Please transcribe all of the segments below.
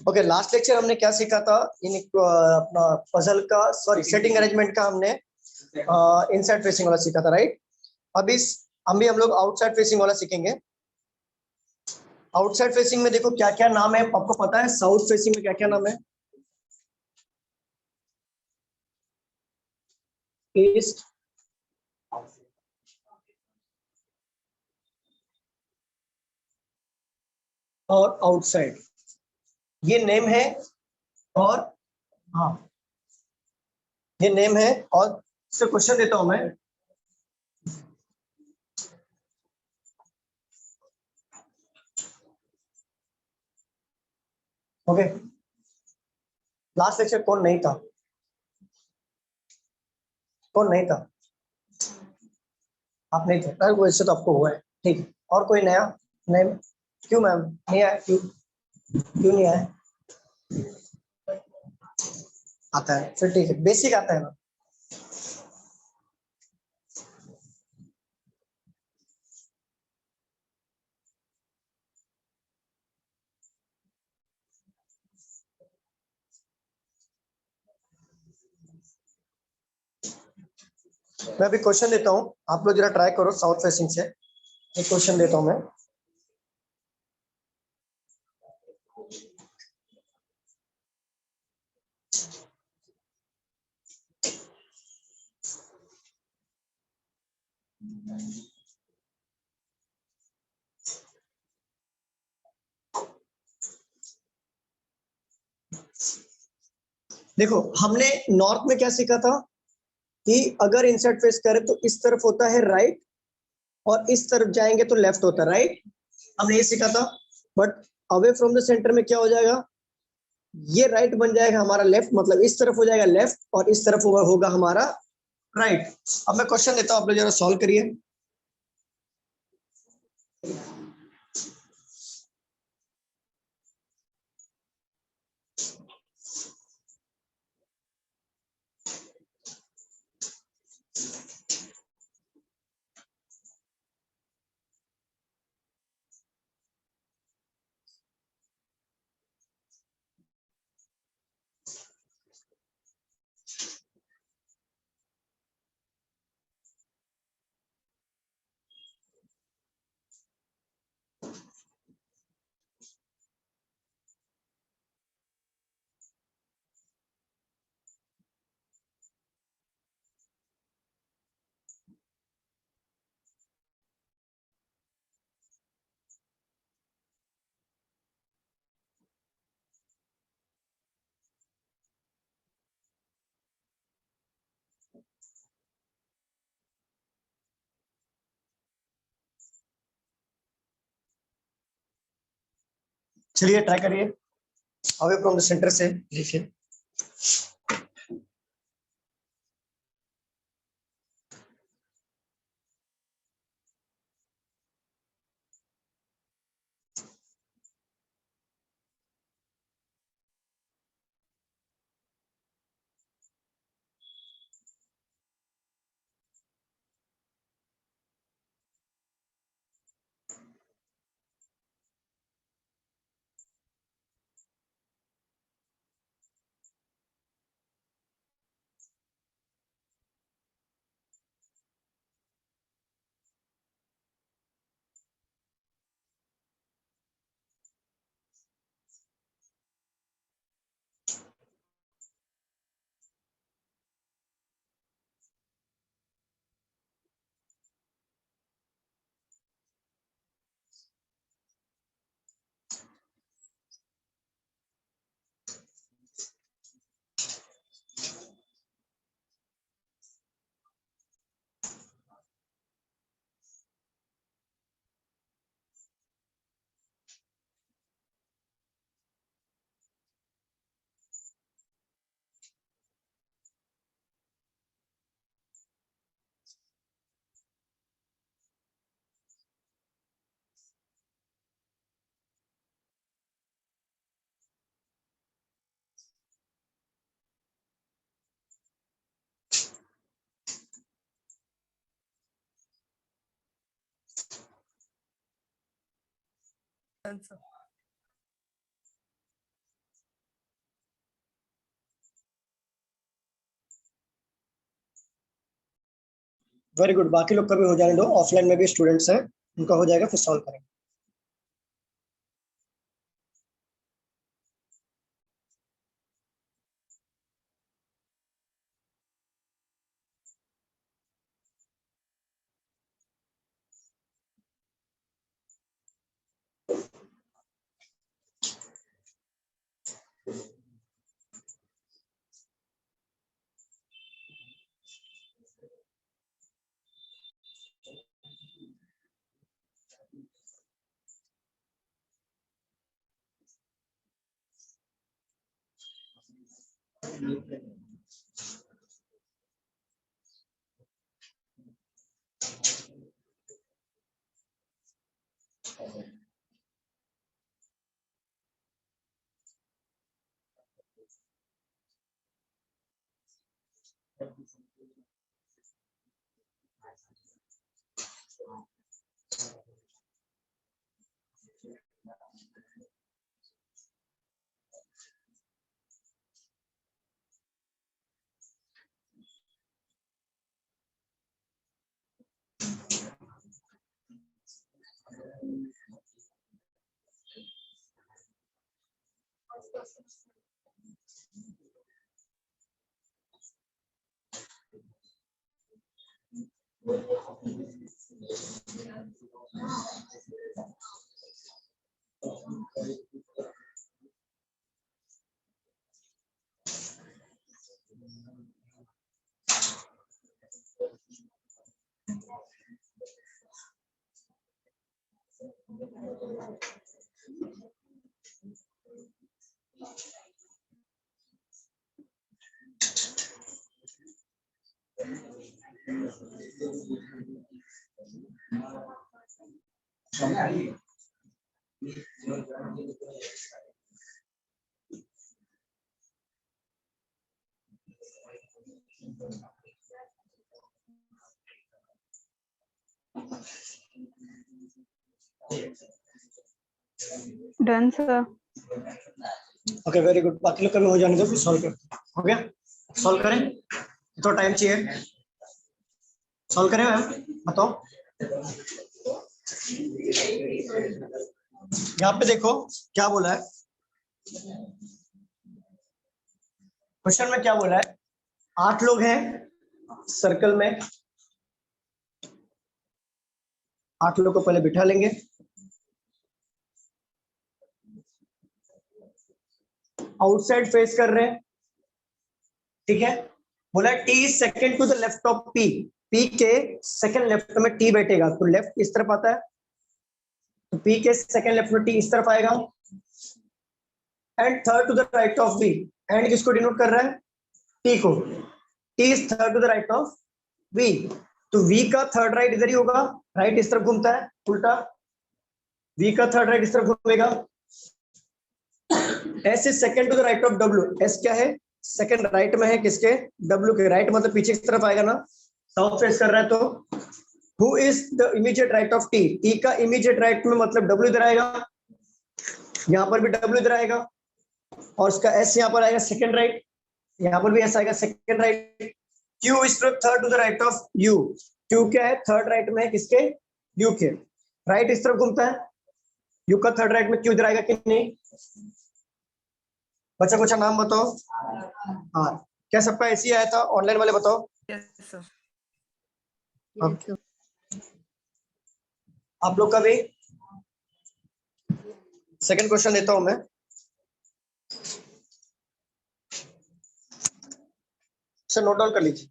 Okay, last lecture हमने क्या सीखा था? इन अपना पजल का, सॉरी, सेटिंग अरेंजमेंट का हमने इनसाइड फेसिंग वाला सीखा था, राइट? अभी हम लोग आउटसाइड फेसिंग वाला सीखेंगे। आउटसाइड फेसिंग में देखो क्या क्या नाम है आपको पता है? साउथ फेसिंग में क्या क्या नाम है? ईस्ट, और आउटसाइड, ये नेम है। और हाँ, ये नेम है। और इससे क्वेश्चन देता हूं मैं। ओके, लास्ट लेक्चर कौन नहीं था? कौन नहीं था? आप नहीं थे? अरे वैसे तो आपको हुआ है, ठीक है। और कोई नया? नहीं? क्यों मैम नहीं आया? क्यों क्यों नहीं आया? आता है, फिर ठीक है, बेसिक आता है ना। मैं अभी क्वेश्चन देता हूँ, आप लोग जरा ट्राई करो साउथ फेसिंग से। एक क्वेश्चन देता हूँ मैं। देखो, हमने नॉर्थ में क्या सीखा था कि अगर इनसाइड फेस करें तो इस तरफ होता है राइट, और इस तरफ जाएंगे तो लेफ्ट होता है, राइट? हमने ये सीखा था। But away from the centre में क्या हो जाएगा? ये राइट बन जाएगा हमारा लेफ्ट, मतलब इस तरफ हो जाएगा लेफ्ट, और इस तरफ होगा हमारा राइट। अब मैं क्वेश्चन देता हूं, आप लोग जरा सॉल्व करिए। चलिए ट्राई करिए, अवे फ्रॉम द सेंटर से लिखिए। वेरी गुड, बाकी लोग का भी हो जाने दो, ऑफलाइन में भी स्टूडेंट्स हैं, उनका हो जाएगा, फिर सॉल्व करेंगे। Done sir. Okay very good, बाकी लोग का भी हो जाने दो, फिर सॉल्व कर। हो गया, सॉल्व करें, तो टाइम चाहिए, सॉल्व करें मैम, बताओ। यहाँ पे देखो क्या बोला है, क्वेश्चन में क्या बोला है, 8 लोग हैं सर्कल में, 8 लोग को पहले बिठा लेंगे, आउटसाइड फेस कर रहे हैं, ठीक है। बोला T second to the left of P, P के सेकंड लेफ्ट में टी बैठेगा, तो लेफ्ट इस तरफ आता है, तो पी के सेकंड लेफ्ट में टी इस तरफ आएगा, and third to the right of B, and किसको डिनोट कर रहा है, टी को, T is third to the right of V, तो वी का थर्ड राइट इधर ही होगा, राइट इस तरफ घूमता है उल्टा, वी का थर्ड राइट इस तरफ घूमेगा, S is second to the right of W, S क्या है, सेकंड राइट में है किसके, डब्ल्यू के, राइट मतलब पीछे की तरफ आएगा ना, साउथ फेस कर रहा है, तो who is the immediate right of T, T का इमीडिएट राइट में मतलब डब्ल्यू इधर आएगा, यहाँ पर भी डब्ल्यू इधर आएगा, और उसका एस यहाँ पर आएगा सेकंड राइट, यहाँ पर भी एस आएगा second right, Q is third to the right of U, Q क्या है, थर्ड राइट में है किसके, यू के, राइट इस तरफ घूमता है, यू का थर्ड राइट में क्यू इधर आएगा कि नहीं, बच्चा कुछ नाम बताओ। हाँ, क्या सबका ऐसी आया था, ऑनलाइन वाले बताओ। Yes sir. Okay. आप लोग का भी सेकंड क्वेश्चन लेता हूं मैं, सर नोट डाउन कर लीजिए।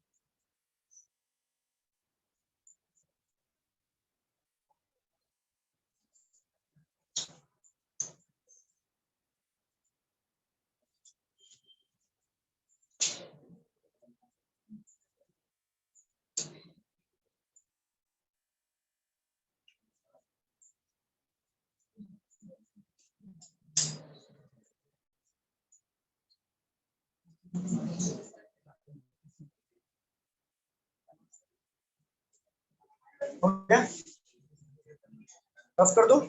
हो गया, रफ कर दो।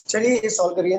चलिए ये सॉल्व करिए।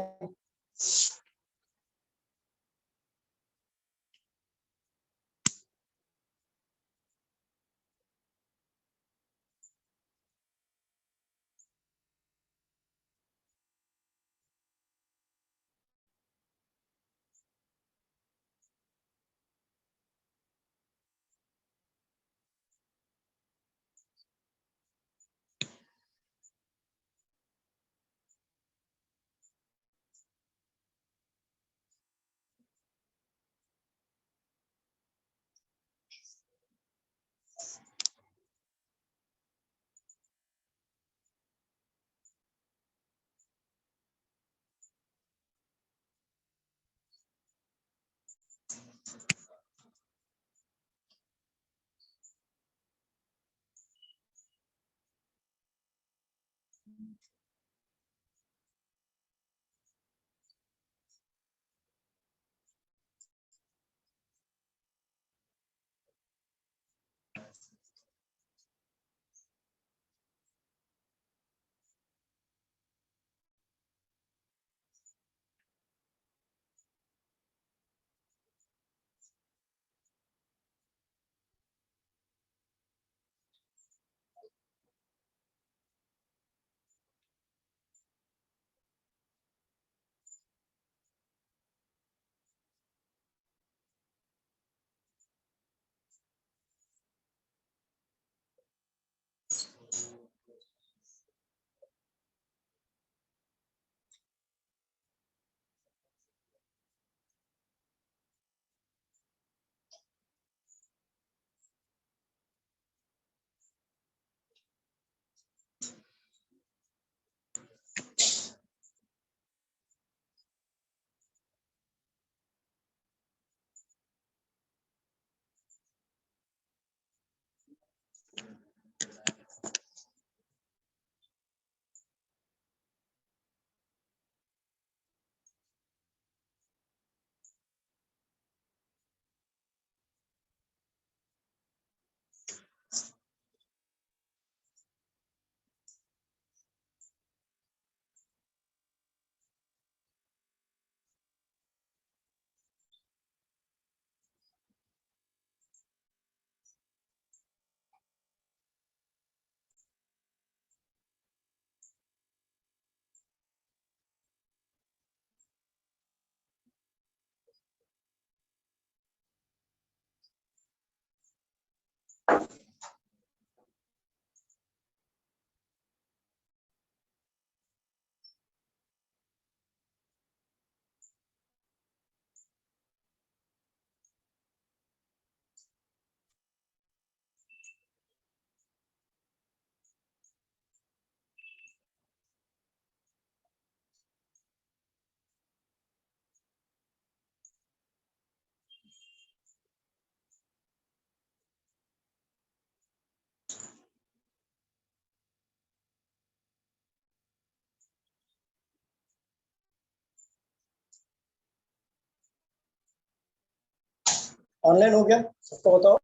ऑनलाइन हो गया सबको? बताओ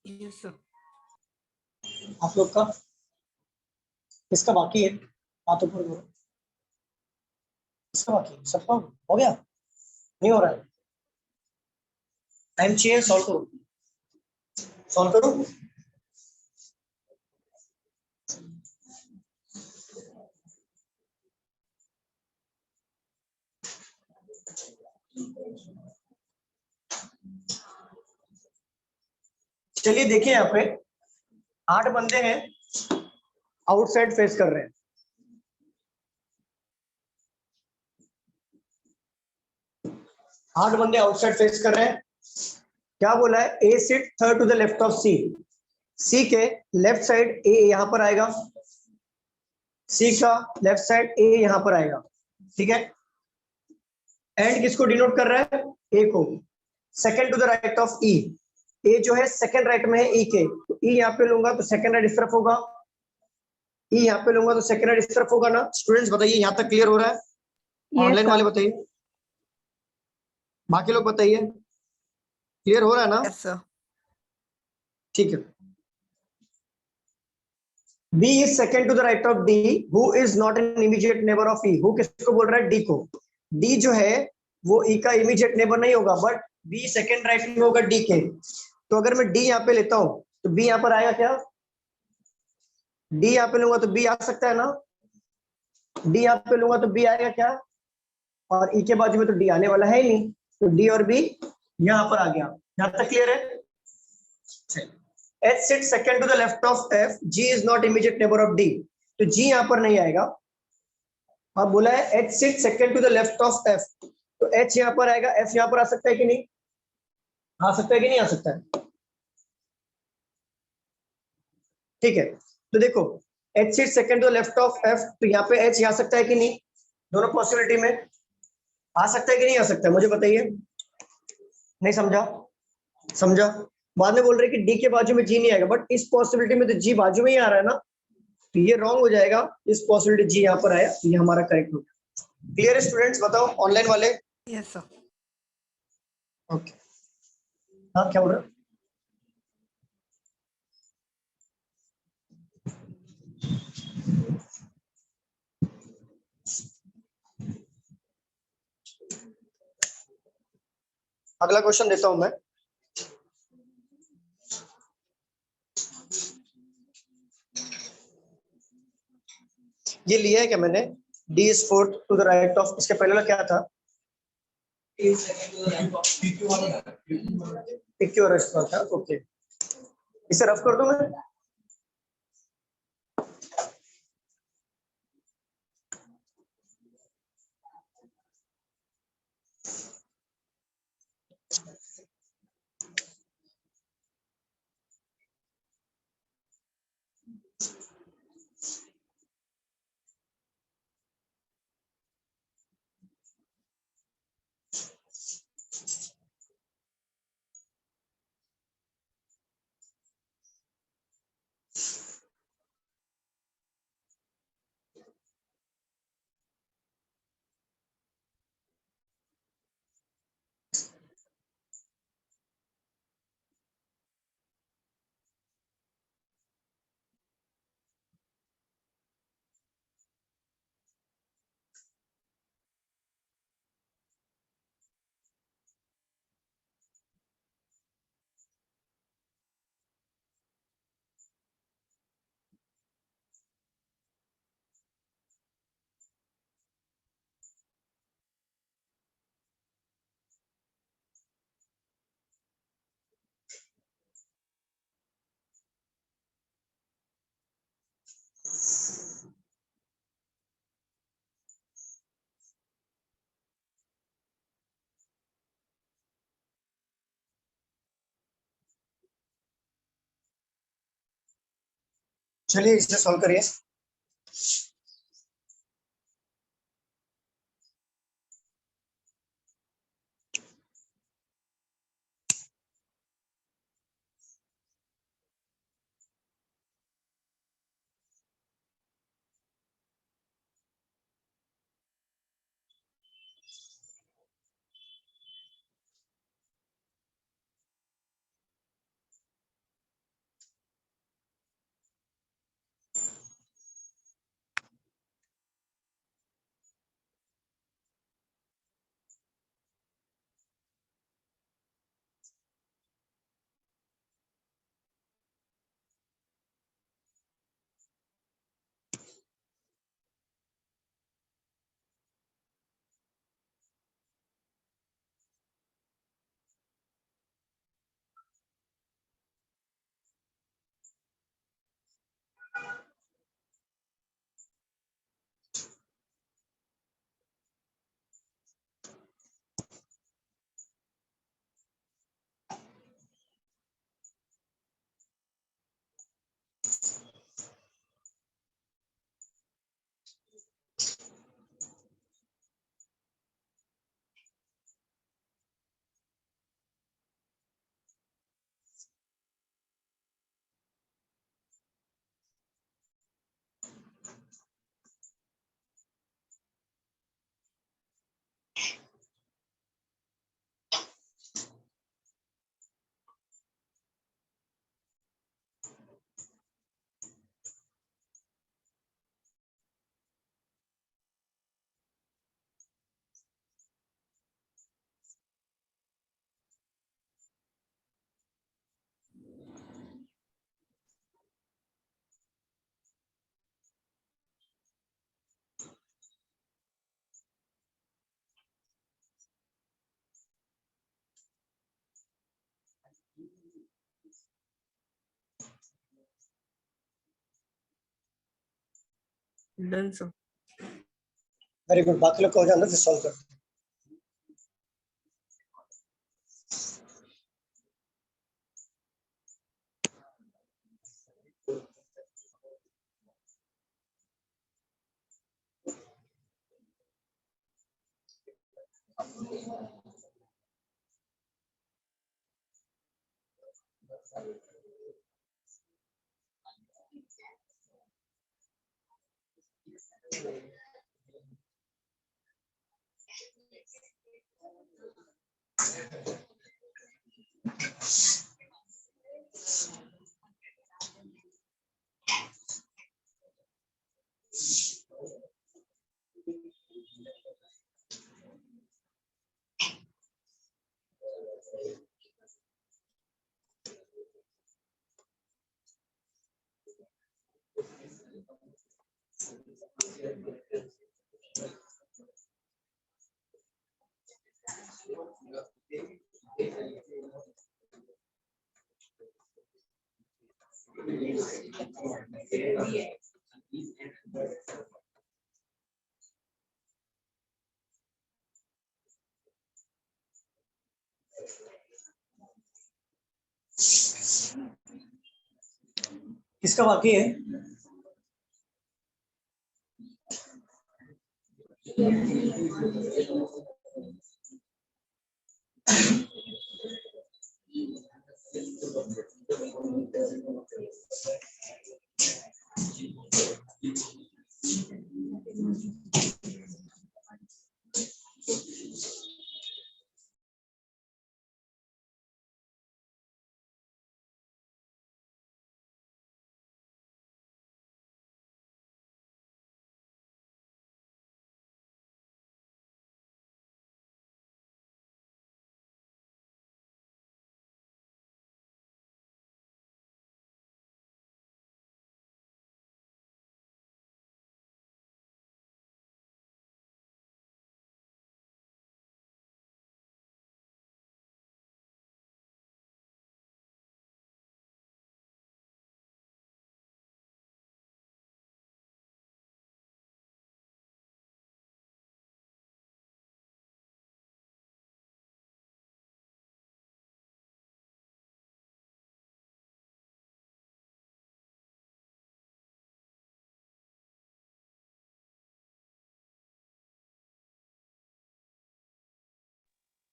यस सर। आप लोग का, किसका बाकी है? हाथ ऊपर करो। किसका बाकी है? सबका हो गया? नहीं हो रहा है? टाइम चाहिए, सॉल्व करो, सॉल्व करो। चलिए देखिए, यहाँ पे 8 बंदे हैं, आउटसाइड फेस कर रहे हैं। आठ बंदे आउटसाइड फेस कर रहे हैं। क्या बोला है? A sit third to the left of C. C के लेफ्ट साइड ए यहां पर आएगा, सी का लेफ्ट साइड ए यहां पर आएगा, ठीक है। एंड किसको डिनोट कर रहा है? ए को। Second to the right of E, A जो है सेकंड राइट में है ई के, तो ई यहाँ पे लूंगा तो सेकंड राइट इस तरफ होगा, ई यहाँ पे लूंगा तो सेकंड राइट इस तरफ होगा ना। स्टूडेंट्स बताइए, यहाँ तक क्लियर हो रहा है? यस ऑनलाइन वाले सर। बताइए, बाकी लोग बताइए, क्लियर हो रहा है ना? Yes sir. ठीक है। B is second to the right of D, who is not an immediate neighbor of E. Who किसको बोल रहा है? D को। D जो है वो E का इमीडिएट नेबर नहीं होगा, बट B सेकंड राइट में होगा D के। तो अगर मैं D यहाँ पे लेता हूँ तो B यहाँ पर आएगा क्या? D यहाँ पे लूंगा तो B आ सकता है ना? D यहाँ पे लूंगा तो B आएगा क्या? और E के बाजू में तो D आने वाला है ही नहीं, तो D और B यहाँ पर आ गया। यहाँ तक क्लियर है? H sits second to the left of F. G is not immediate neighbor of D. तो G यहाँ पर नहीं आएगा। अब बोला है H sits second to the left of F, तो H यहाँ पर आएगा, F यहाँ पर आ सकता है कि नहीं? आ सकता है कि नहीं आ सकता है? ठीक है, तो देखो H sits second to the left of F, तो यहाँ पे H आ सकता है कि नहीं? दोनों पॉसिबिलिटी में आ सकता है कि नहीं आ सकता है? मुझे बताइए। नहीं समझा? समझा? बाद में बोल रहे कि D के बाजू में G नहीं आएगा, बट इस पॉसिबिलिटी में तो G बाजू में ही आ रहा है ना, तो ये रॉन्ग हो जाएगा। इस पॉसिबिलिटी जी यहाँ पर आया, ये हमारा करेक्ट हो गया। क्लियर है स्टूडेंट्स? बताओ ऑनलाइन वाले। Yes sir. ओके, हाँ क्या बोल रहे हो? अगला क्वेश्चन देता हूं मैं। ये लिया है क्या मैंने? D is fourth to the right of, इसके पहले वाला क्या था? PQ और S था। ओके, इसे रफ कर दूं मैं? चलिए इसे सॉल्व करिए। Done sir. वेरी गुड, बाकी लोग को हो जाए फिर सॉल्व करते हैं। किसका बाकी है?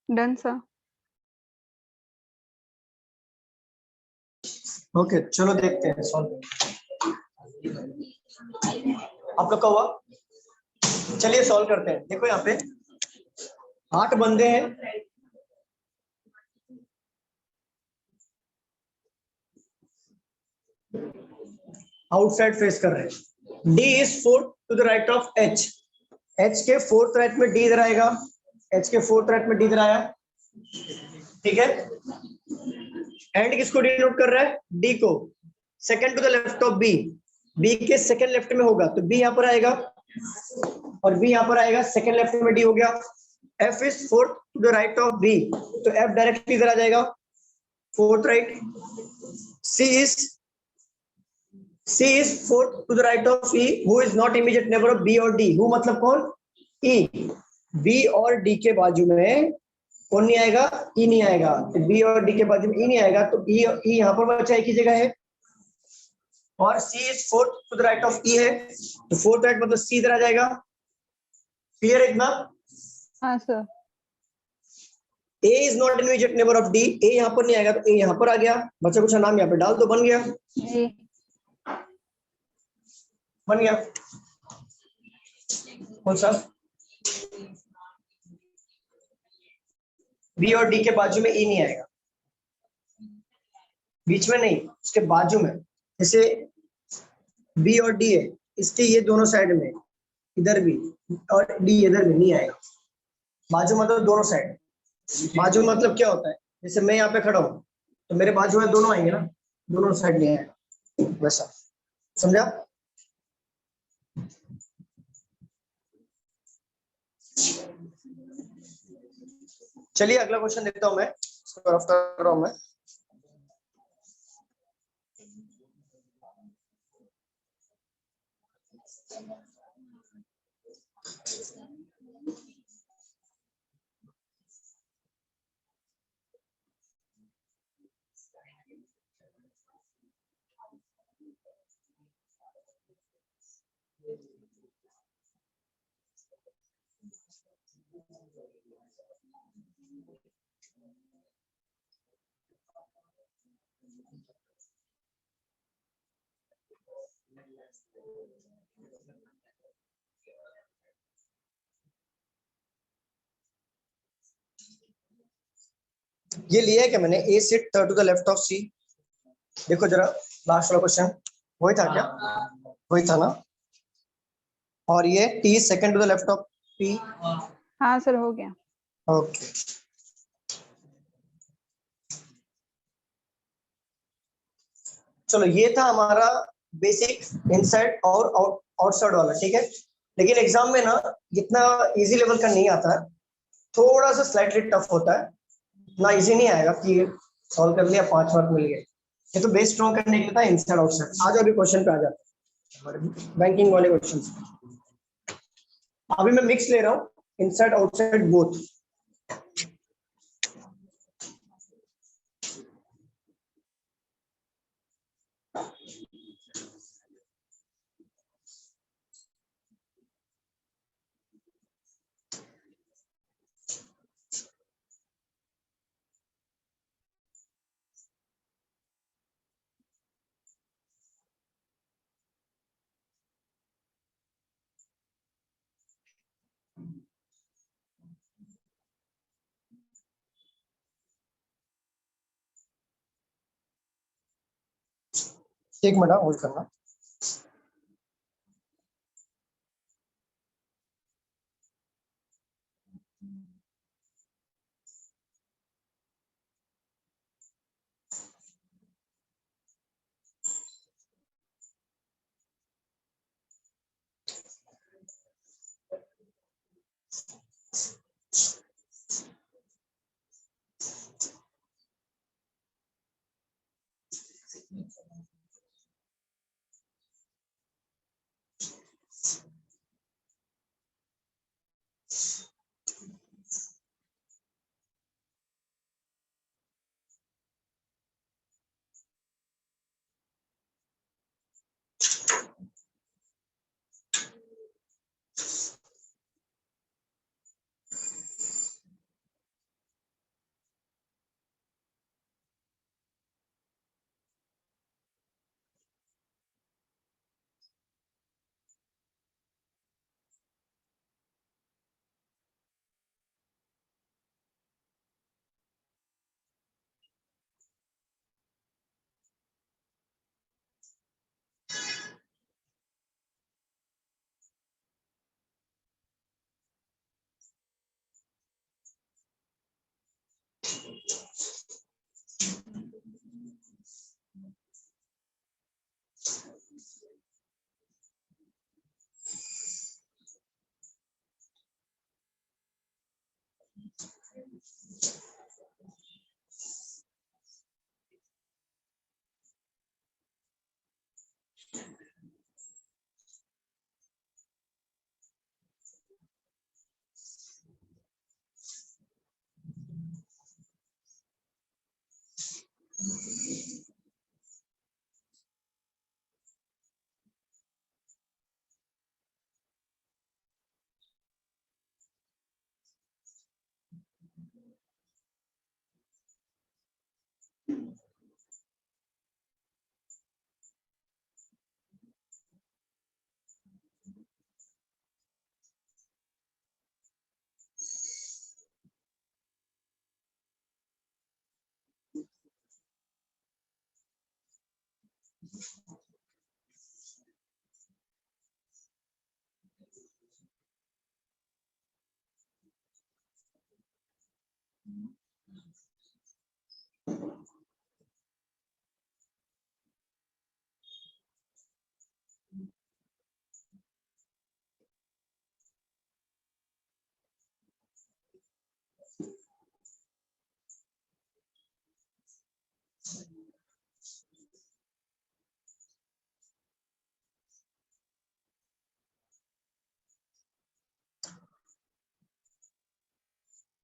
Done sir. ओके चलो देखते हैं सॉल्व। आप लोग का हुआ? चलिए सॉल्व करते हैं। देखो यहाँ पे 8 बंदे हैं, आउटसाइड फेस कर रहे हैं। D is 4 to the right of H. H के 4th राइट में डी इधर आएगा, एच के 4th राइट में डी इधर आया, ठीक है। एंड किसको डिनोट कर रहा है? डी को। Second to the left of B, B के सेकंड लेफ्ट में होगा तो बी यहाँ पर आएगा और बी यहाँ पर आएगा, सेकंड लेफ्ट में डी हो गया। F is 4th to the right of B, तो एफ डायरेक्टली इधर आ जाएगा, 4th right. C is 4th to the right of E, who is not immediate neighbor of B और D। who मतलब कौन? E। B और D के बाजू में कौन नहीं आएगा? E नहीं आएगा। तो B और D के बाजू में E नहीं आएगा तो E यहाँ पर बचा एक ही जगह है। और C is 4th to the right of E है, तो 4th राइट मतलब C इधर आ जाएगा। क्लियर है इतना? हाँ sir. A is not immediate neighbor of D, A यहाँ पर नहीं आएगा तो A यहाँ पर आ गया। बच्चा कुछ नाम यहाँ पे डाल दो, बन गया। जी बन गया। कौन सा? बी और डी के बाजू में ई नहीं आएगा, बीच में नहीं, उसके बाजू में। जैसे बी और डी है, इसके ये दोनों साइड में, इधर भी और डी इधर भी नहीं आएगा। बाजू मतलब दोनों साइड। बाजू मतलब क्या होता है? जैसे मैं यहाँ पे खड़ा हूँ तो मेरे बाजू में दोनों आएंगे ना, दोनों साइड नहीं आएगा, वैसा। समझा? चलिए अगला क्वेश्चन देखता हूं मैं, इसको रफ कर रहा हूं मैं। ये लिया है क्या मैंने, A sit third to the left of C. देखो जरा लास्ट वाला क्वेश्चन वही था क्या, वही था ना। और ये T second to the left of P. हाँ सर हो गया। ओके चलो ये था हमारा बेसिक इनसाइड और आउटसाइड वाला, ठीक है। लेकिन एग्जाम में ना इतना इजी लेवल का नहीं आता है, थोड़ा सा स्लाइटली टफ होता है ना, इजी नहीं आएगा कि सॉल्व कर लिया 5 मार्क मिल गए। ये तो बेस स्ट्रॉन्ग करने के लिए था इनसाइड आउटसाइड। आज अभी क्वेश्चन पे आ जाते हैं बैंकिंग वाले क्वेश्चन। अभी मैं मिक्स ले रहा हूँ, इनसाइड आउटसाइड बोथ। एक मिनट होल्ड करना।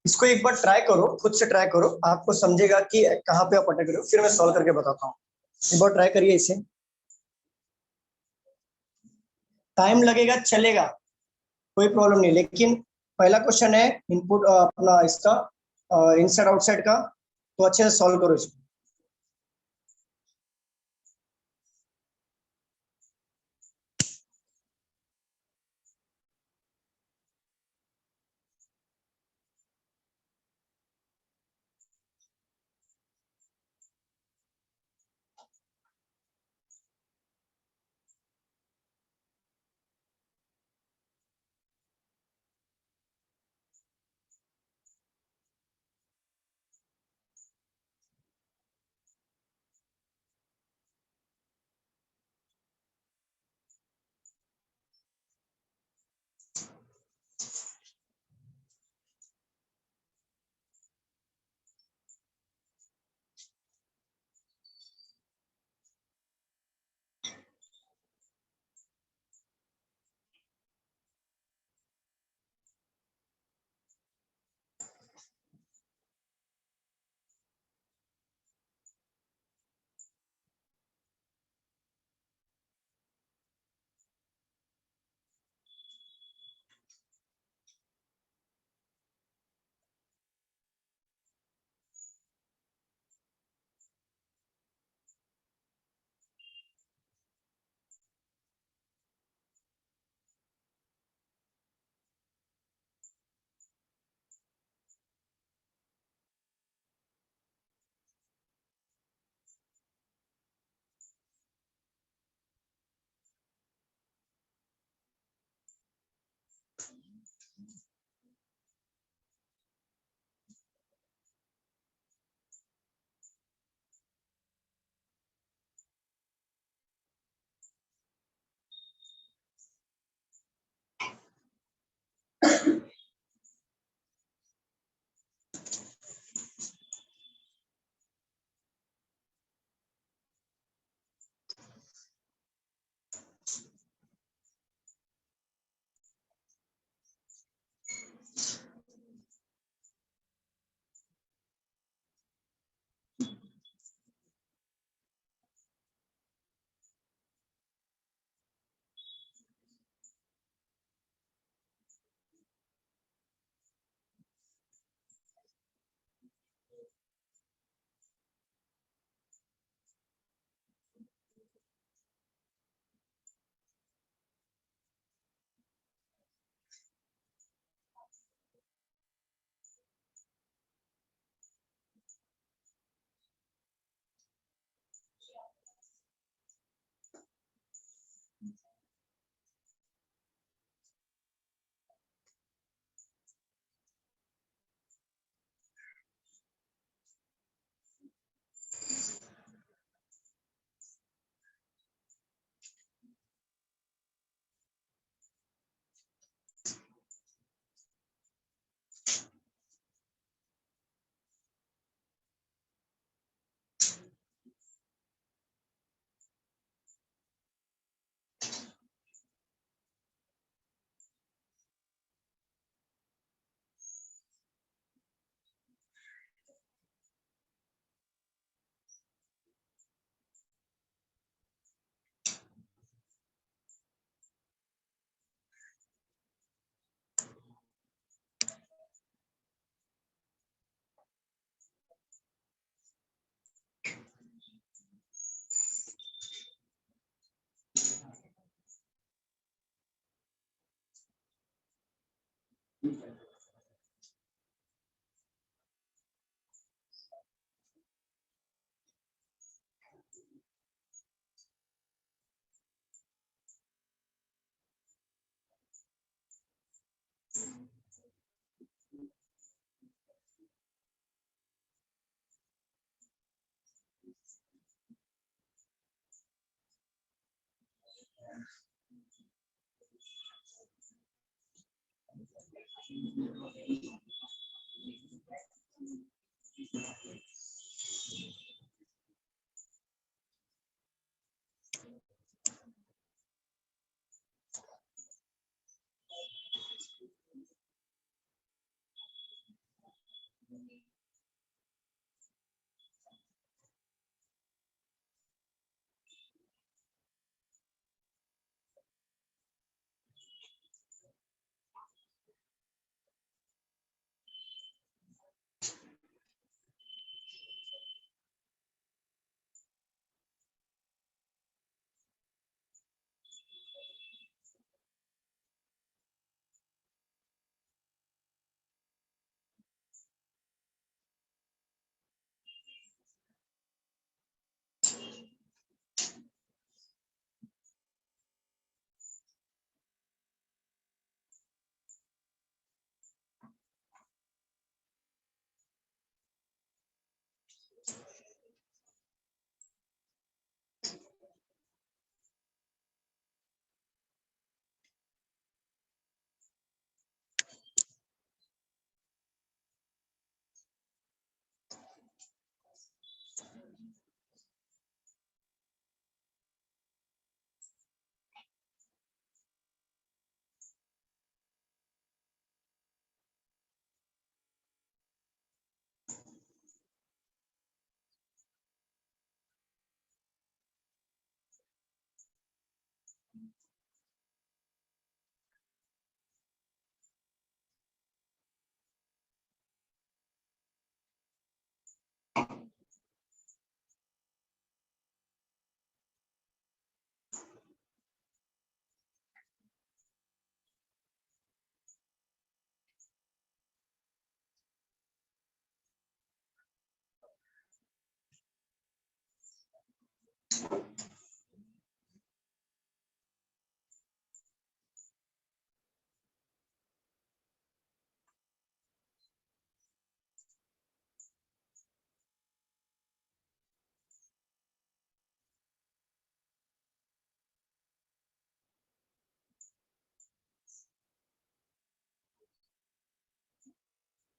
इसको एक बार ट्राई करो, खुद से ट्राई करो, आपको समझेगा कि कहाँ पे आप अटक रहे हो, फिर मैं सॉल्व करके बताता हूँ। एक बार ट्राई करिए इसे। टाइम लगेगा, चलेगा, कोई प्रॉब्लम नहीं, लेकिन पहला क्वेश्चन है इनपुट अपना इसका इनसाइड आउटसाइड का, तो अच्छे से सॉल्व करो इसको।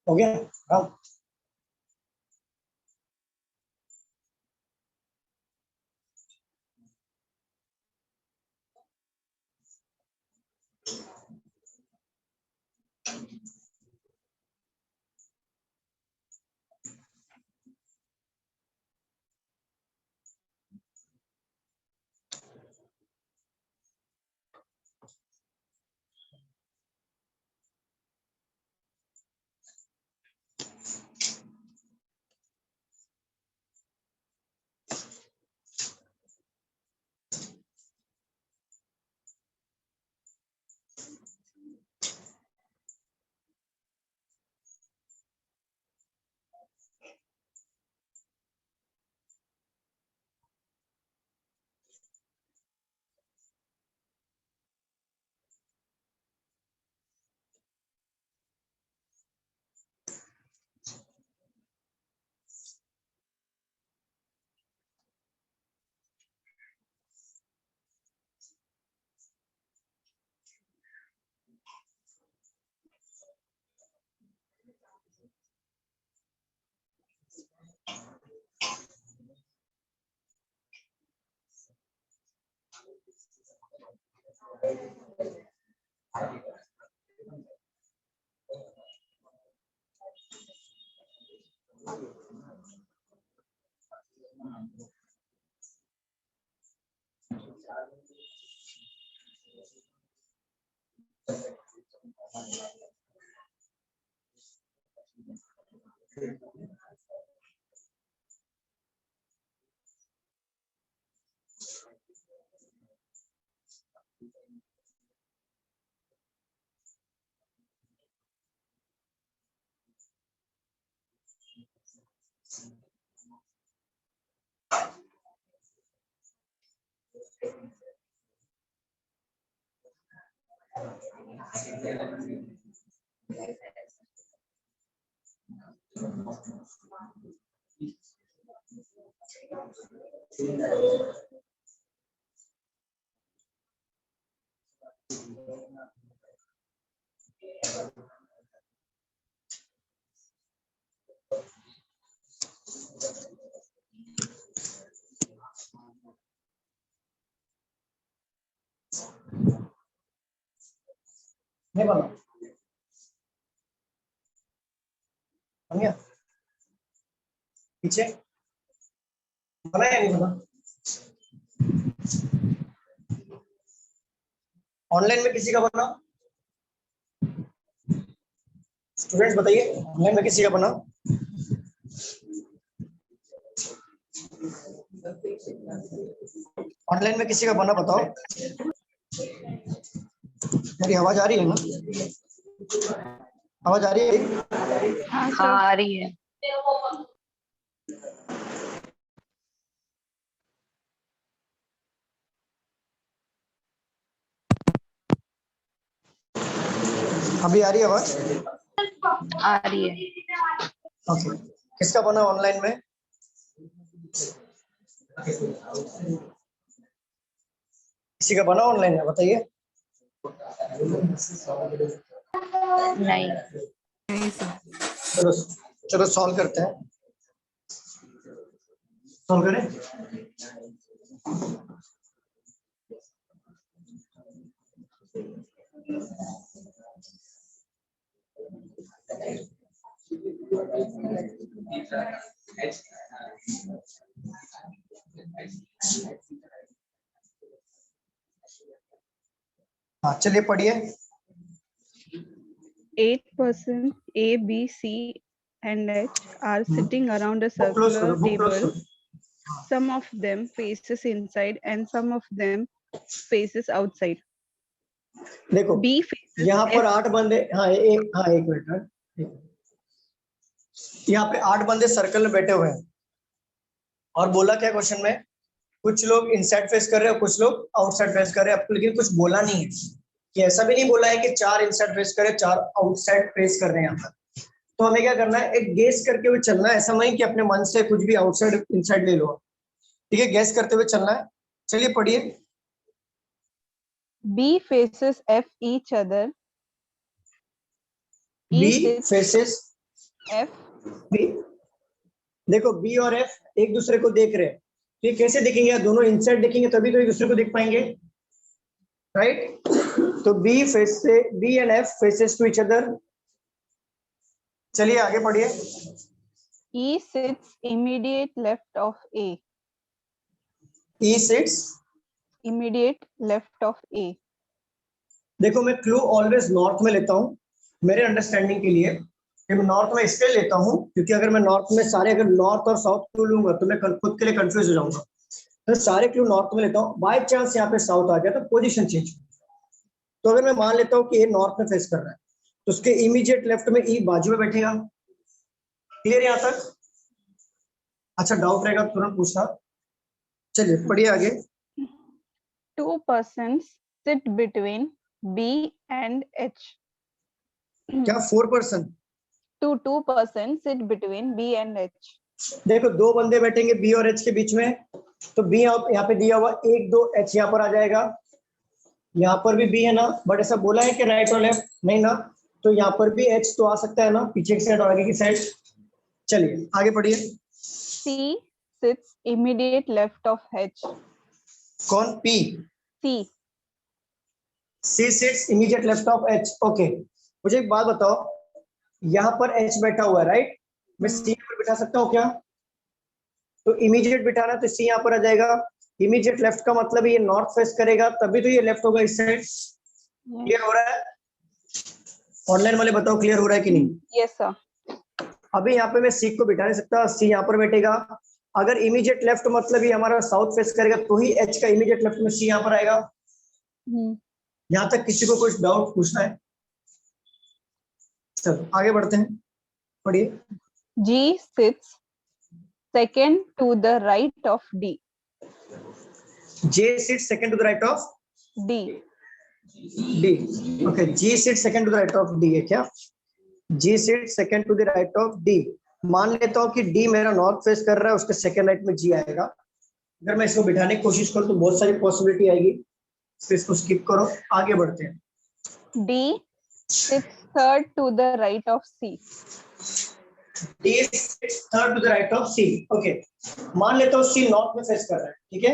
हो गया हाँ। नहीं बना बन गया पीछे बना या नहीं बना? ऑनलाइन में किसी का बना? स्टूडेंट्स बताइए ऑनलाइन में किसी का बना? ऑनलाइन में किसी का बना बताओ। मेरी आवाज आ रही है ना? आवाज आ रही है? हाँ हाँ सर। आ रही है। अभी आ रही है आवाज? आ रही है। ओके किसका बना ऑनलाइन में? किसी का बना ऑनलाइन में बताइए। नहीं। नहीं सर। चलो चलो सॉल्व करते हैं। सॉल्व करें? हाँ चलिए पढ़िए। 8 persons A, B, C, and H are sitting around a book close करो, circular बुक क्लोज table. करो। Some of them faces inside and some of them faces outside. देखो B faces यहाँ पर F. 8 बंदे, हाँ एक मिनट हाँ, यहाँ पे 8 बंदे सर्कल में बैठे हुए हैं और बोला क्या क्वेश्चन में, कुछ लोग इनसाइड फेस कर रहे हैं कुछ लोग आउटसाइड फेस कर रहे हैं, लेकिन कुछ बोला नहीं है कि ऐसा भी नहीं बोला है कि 4 इनसाइड फेस कर रहे हैं 4 आउटसाइड फेस कर रहे हैं। यहाँ पर तो हमें क्या करना है, एक गेस करके हुए चलना है, ऐसा नहीं कि अपने मन से कुछ भी आउटसाइड इनसाइड ले लो, ठीक है, गेस करते हुए चलना है। चलिए पढ़िए। B faces F each other. B E sits faces F. B, देखो बी और एफ एक दूसरे को देख रहे हैं, तो ये कैसे देखेंगे? दोनों इनसाइड देखेंगे तभी तो एक दूसरे को देख पाएंगे, राइट? तो बी फेस से, B and F faces to each other. चलिए आगे पढ़िए। E sits immediate left of A. E sits, Immediate left of A. देखो मैं क्लू ऑलवेज नॉर्थ में लेता हूँ मेरे अंडरस्टैंडिंग के लिए। मैं नॉर्थ में इसलिए लेता हूँ क्योंकि अगर मैं नॉर्थ में सारे, अगर नॉर्थ और साउथ क्लू लूंगा तो मैं खुद के लिए कंफ्यूज हो जाऊंगा। तो सारे क्लू नॉर्थ में लेता हूँ, बाय चांस यहाँ पे साउथ आ गया तो पोजीशन चेंज। तो अगर मैं मान लेता हूँ कि ये नॉर्थ में फेस कर रहा है तो उसके इमीडिएट लेफ्ट में ई बाजू में बैठेगा। क्लियर यहाँ तक? अच्छा डाउट रहेगा तुरंत पूछना। चलिए पढ़िए आगे। 2 persons sit between B and H. क्या 4%? Two persons sit between B and H. देखो दो बंदे बैठेंगे बी और एच के बीच में, तो बी यहाँ पे दिया हुआ 1 2, एच यहाँ पर आ जाएगा। यहाँ पर भी बी है ना, बट ऐसा बोला है कि राइट और लेफ्ट नहीं ना, तो यहाँ पर भी एच तो आ सकता है ना, पीछे की साइड और आगे की साइड। चलिए आगे पढ़िए। C sits immediate left of H. कौन? पी। C. C sits immediate left of H. Okay, मुझे एक बात बताओ, यहाँ पर एच बैठा हुआ है राइट, मैं सी पर बिठा सकता हूँ क्या? तो इमीडिएट बिठाना तो सी यहाँ पर आ जाएगा। इमीडिएट लेफ्ट का मतलब ये नॉर्थ फेस करेगा तभी तो ये लेफ्ट होगा इस साइड। क्लियर हो रहा है? ऑनलाइन वाले बताओ क्लियर हो रहा है कि नहीं? Yes sir. अभी यहाँ पे मैं सी को बिठा नहीं सकता, सी यहाँ पर बैठेगा। अगर इमीडिएट लेफ्ट मतलब ये हमारा साउथ फेस करेगा तो ही एच का इमीडिएट लेफ्ट में सी यहाँ पर आएगा। यहाँ तक किसी को कुछ डाउट पूछना है? चलो आगे बढ़ते हैं, पढ़िए। G sits second to the right of D. J sits second to the right of D. D. Okay, G sits second to the right of D है क्या? G sits second to the right of D। मान लेता हूँ कि D मेरा north face कर रहा है, उसके सेकंड राइट में G आएगा। अगर मैं इसको बिठाने की कोशिश करूँ तो बहुत सारी पॉसिबिलिटी आएगी, तो इसको स्किप करो, आगे बढ़ते हैं। D sits third to the right of C. D sits third to the right of C। Okay, मान लेता हूँ C नॉर्थ में फेस कर रहा है, ठीक है?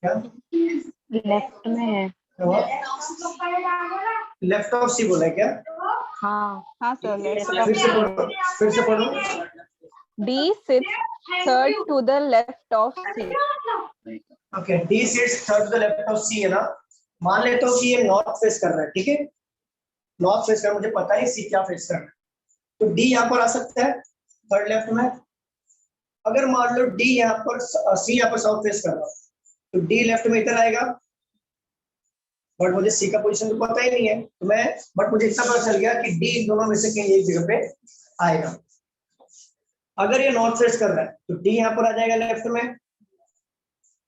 क्या लेफ्ट में है। लेफ्ट ऑफ सी बोला है क्या? हाँ हाँ sir. Left फिर of से पढ़ो, फिर से पढ़ो। D sits third to the left of C. Okay, D sits third to the left of C है ना। मान लेता हूँ कि ये नॉर्थ फेस कर रहा है, ठीक है? नॉर्थ फेस कर, मुझे पता नहीं सी क्या फेस कर रहा है, तो डी यहाँ पर आ सकता है थर्ड लेफ्ट में। अगर मान लो डी यहाँ पर, सी यहाँ पर साउथ फेस कर रहा है तो डी लेफ्ट में इधर आएगा, बट मुझे सी का पोजीशन तो पता ही नहीं है, तो मैं, बट मुझे इतना पता चल गया कि डी इन दोनों में से कहीं एक जगह पे आएगा। अगर ये नॉर्थ फेस कर रहा है तो डी यहाँ पर आ जाएगा लेफ्ट में।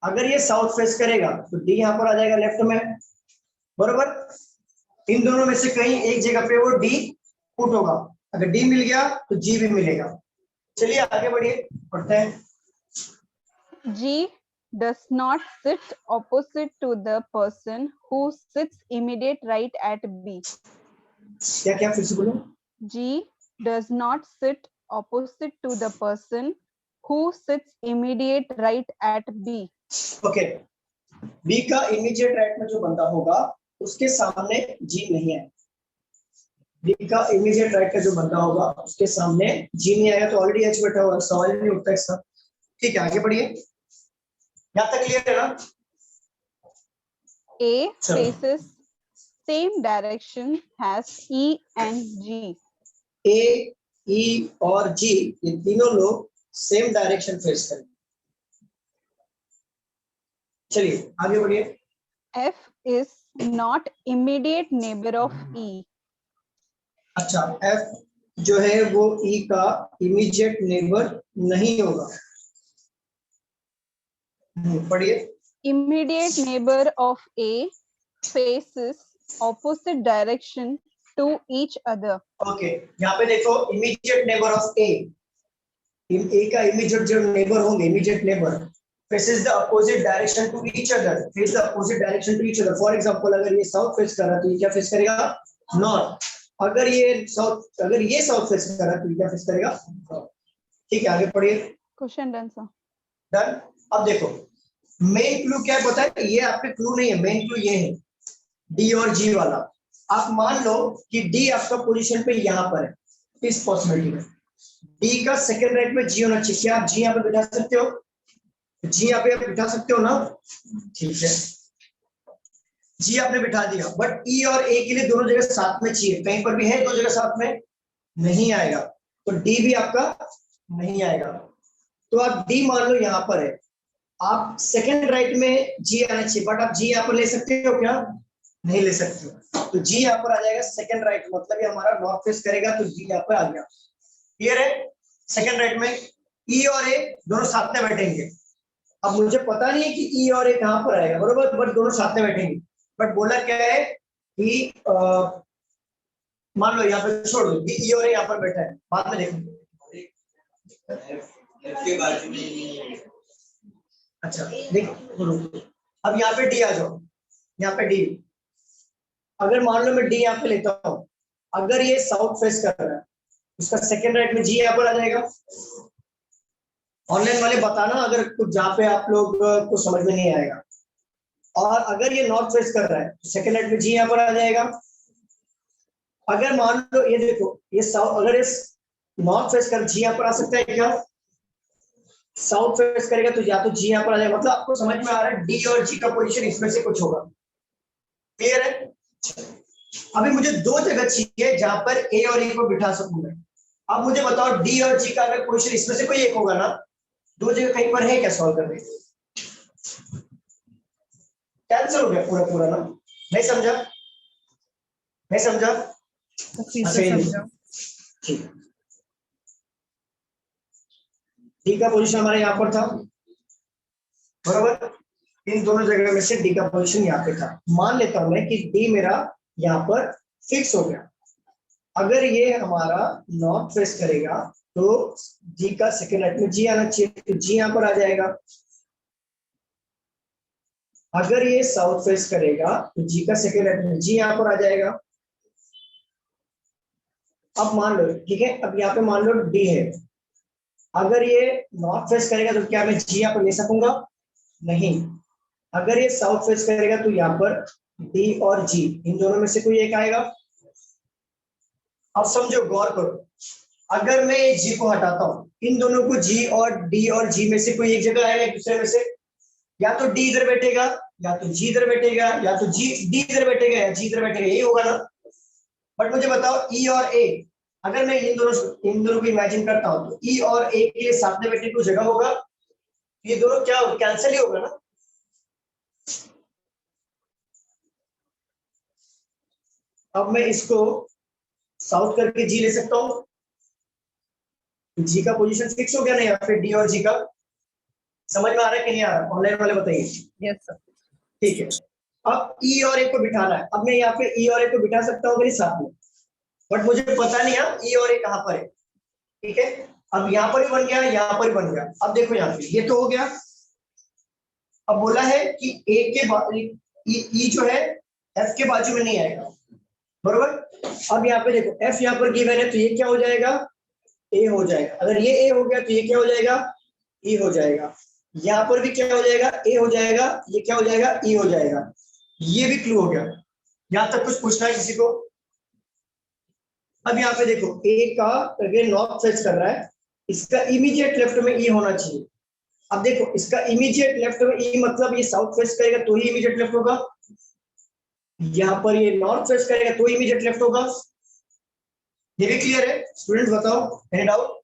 अगर ये साउथ फेस करेगा तो डी यहाँ पर आ जाएगा लेफ्ट में, बरोबर? इन दोनों में से कहीं एक जगह पे वो डी पुट होगा। अगर डी मिल गया तो जी भी मिलेगा। चलिए आगे बढ़िए, पढ़ते हैं। G does not sit opposite to the person who sits immediate right at B. क्या क्या फिर से बोलो? G does not sit opposite to the person who sits immediate right at B. Okay, B का इमीडिएट राइट में जो बंदा होगा उसके सामने जी नहीं है। बी का इमीडिएट राइट का जो बंदा होगा उसके सामने जी नहीं आएगा, तो ऑलरेडी एच बैठा हुआ है, सवाल नहीं उठता इसका। ठीक है आगे बढ़िए, यहाँ तक क्लियर है ना? A चलो। faces same direction as E and G. A, E और जी ये तीनों लोग सेम डायरेक्शन फेस करेंगे। चलिए आगे बढ़िए। F is not immediate neighbor of E. अच्छा, एफ जो है वो ई का इमीडिएट नेबर नहीं होगा। पढ़िए। Immediate neighbor of A faces opposite direction to each other. Okay, यहाँ पे देखो इमीडिएट नेबर ऑफ ए का इमीडिएट जो नेबर होंगे, immediate neighbour faces the opposite direction to each other, face the opposite direction to each other। For example अगर ये south face कर रहा है तो ये क्या फेस करेगा? नॉर्थ। अगर ये साउथ फेस कर रहा है तो क्या फेस करेगा? ठीक है, आगे पढ़िए। Question done sir. डन। अब देखो मेन क्लू क्या है पता है? ये आपके क्लू नहीं है, मेन क्लू ये है डी और जी वाला। आप मान लो कि डी आपका पोजीशन पे यहाँ पर है, इस पॉसिबिलिटी में डी का सेकंड राइट में जी होना चाहिए। क्या आप जी यहाँ पे बिठा सकते हो? जी यहाँ पे आप बिठा सकते हो ना? ठीक है, जी आपने बिठा दिया, बट ई और ए के लिए दोनों जगह साथ में चाहिए। कहीं पर भी है दो जगह साथ में नहीं आएगा, तो डी भी आपका नहीं आएगा। तो आप डी मान लो यहाँ पर है, आप सेकंड राइट में जी आना चाहिए, बट आप जी यहाँ पर ले सकते हो क्या? नहीं ले सकते हो। तो जी यहाँ पर आ जाएगा सेकंड राइट, मतलब ये हमारा नॉर्थ फेस करेगा, तो जी यहाँ पर आ गया। क्लियर है? सेकंड राइट में ई और ए दोनों साथ में बैठेंगे। अब मुझे पता नहीं है कि ई और ए कहां पर आएगा, बरोबर, बट दोनों साथ में बैठेंगे। बट बोला क्या है कि मान लो यहाँ पे छोड़ दो, ई और ए यहाँ पर बैठा है, बाद में देखेंगे। अच्छा देखो, अब यहाँ पे डी आ जाओ, यहाँ पे डी। अगर मान लो मैं डी यहाँ पे लेता हूँ, अगर ये साउथ फेस कर रहा है, उसका सेकंड राइट में जी यहाँ पर आ जाएगा। ऑनलाइन वाले बताना अगर कुछ जहाँ पे आप लोग को समझ में नहीं आएगा। और अगर ये नॉर्थ फेस कर रहा है तो सेकंड राइट में जी यहाँ पर आ जाएगा। अगर मान लो ये देखो, ये साउथ, अगर इस नॉर्थ फेस कर जी यहाँ पर आ सकता है क्या? साउथ फेस करेगा तो या तो जी यहाँ पर आ जाएगा। मतलब आपको समझ में आ रहा है डी और जी का पोजीशन इसमें से कुछ होगा। क्लियर है? अभी मुझे दो जगह चाहिए जहां पर ए और ए को बिठा सकूं मैं। अब मुझे बताओ डी और जी का अगर पोजीशन इसमें से कोई एक होगा ना, दो जगह कहीं पर है क्या सॉल्व करने? कैंसिल हो गया पूरा पूरा ना? नहीं समझा? नहीं समझा? ठीक। डी का पोजीशन हमारा यहाँ पर था, बराबर। इन दोनों जगह में से डी का पोजीशन यहाँ पे था। मान लेता हूं मैं कि डी मेरा यहाँ पर फिक्स हो गया। अगर ये हमारा नॉर्थ फेस करेगा तो जी का सेकंड राइट में जी आना चाहिए, तो जी यहाँ पर आ जाएगा। अगर ये साउथ फेस करेगा तो जी का सेकंड राइट में जी यहाँ पर आ जाएगा। अब मान लो, ठीक है, अब यहाँ पे मान लो डी है, अगर ये नॉर्थ फेस करेगा तो क्या मैं जी यहाँ पर ले सकूंगा? नहीं। अगर ये साउथ फेस करेगा तो यहाँ पर डी और जी इन दोनों में से कोई एक आएगा। अब समझो, गौर करो, अगर मैं ये जी को हटाता हूं, इन दोनों को जी और डी और जी में से कोई एक जगह आएगा एक दूसरे में से। या तो डी इधर बैठेगा, या तो जी इधर बैठेगा, या तो जी डी इधर बैठेगा, या जी इधर बैठेगा, यही होगा ना? बट मुझे बताओ ई और ए, अगर मैं इन दोनों को इमेजिन करता हूं तो ई और ए के लिए साथ में बैठने को जगह होगा, ये दोनों क्या कैंसिल ही होगा ना? अब मैं इसको साउथ करके जी ले सकता हूं, जी का पोजीशन फिक्स हो गया ना यहाँ पे डी और जी का। समझ में आ रहा है कि नहीं आ रहा? ऑनलाइन वाले बताइए। Yes sir. ठीक है, अब ई और ए को बिठाना है। अब मैं यहाँ पे ई और ए को बिठा सकता हूँ मेरे साथ में, बट मुझे पता नहीं है ई और ए कहाँ पर है। ठीक है, अब यहाँ पर ही बन गया, यहाँ पर ही बन गया। अब देखो यहाँ पे ये तो हो गया। अब बोला है कि ए के ई जो है एफ के बाजू में नहीं आएगा, बरोबर। अब यहाँ पे देखो एफ यहाँ पर गिवन है, तो ये क्या हो जाएगा? ए हो जाएगा। अगर ये ए हो गया तो ये क्या हो जाएगा? ई हो जाएगा। यहाँ पर भी क्या हो जाएगा? ए हो जाएगा। ये क्या हो जाएगा? ई हो जाएगा। ये भी क्लू हो गया। यहाँ तक कुछ पूछना है किसी को? अब यहाँ पे देखो ए का अगर नॉर्थ फेस कर रहा है, इसका इमीडिएट लेफ्ट में ई होना चाहिए। अब देखो इसका इमीडिएट लेफ्ट में ई मतलब ये साउथ फेस करेगा तो ही इमीडिएट लेफ्ट होगा। यहाँ पर ये नॉर्थ फेस करेगा तो इमीडिएट लेफ्ट होगा। ये भी क्लियर है? स्टूडेंट बताओ, एनी डाउट?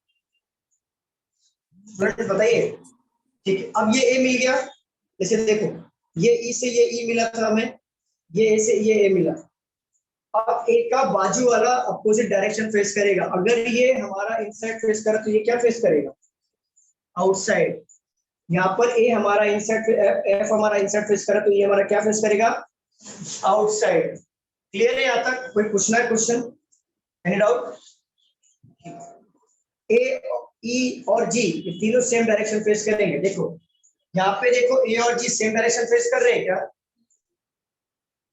स्टूडेंट बताइए। ठीक है, अब ये ए मिल गया। जैसे देखो ये ई से ये ई मिला था हमें, ये ए से ये ए मिला। अब ए का बाजू वाला अपोजिट डायरेक्शन फेस करेगा। अगर ये हमारा इनसाइड फेस करे तो ये क्या फेस करेगा? आउटसाइड। यहाँ पर ए हमारा इनसाइड, एफ हमारा इनसाइड फेस करे तो ये हमारा क्या फेस करेगा? आउटसाइड। क्लियर है यहाँ तक? कोई पूछना है question? Any doubt? A, E और जी ये तीनों सेम डायरेक्शन फेस करेंगे। देखो यहाँ पे देखो ए और जी सेम डायरेक्शन फेस कर रहे हैं क्या?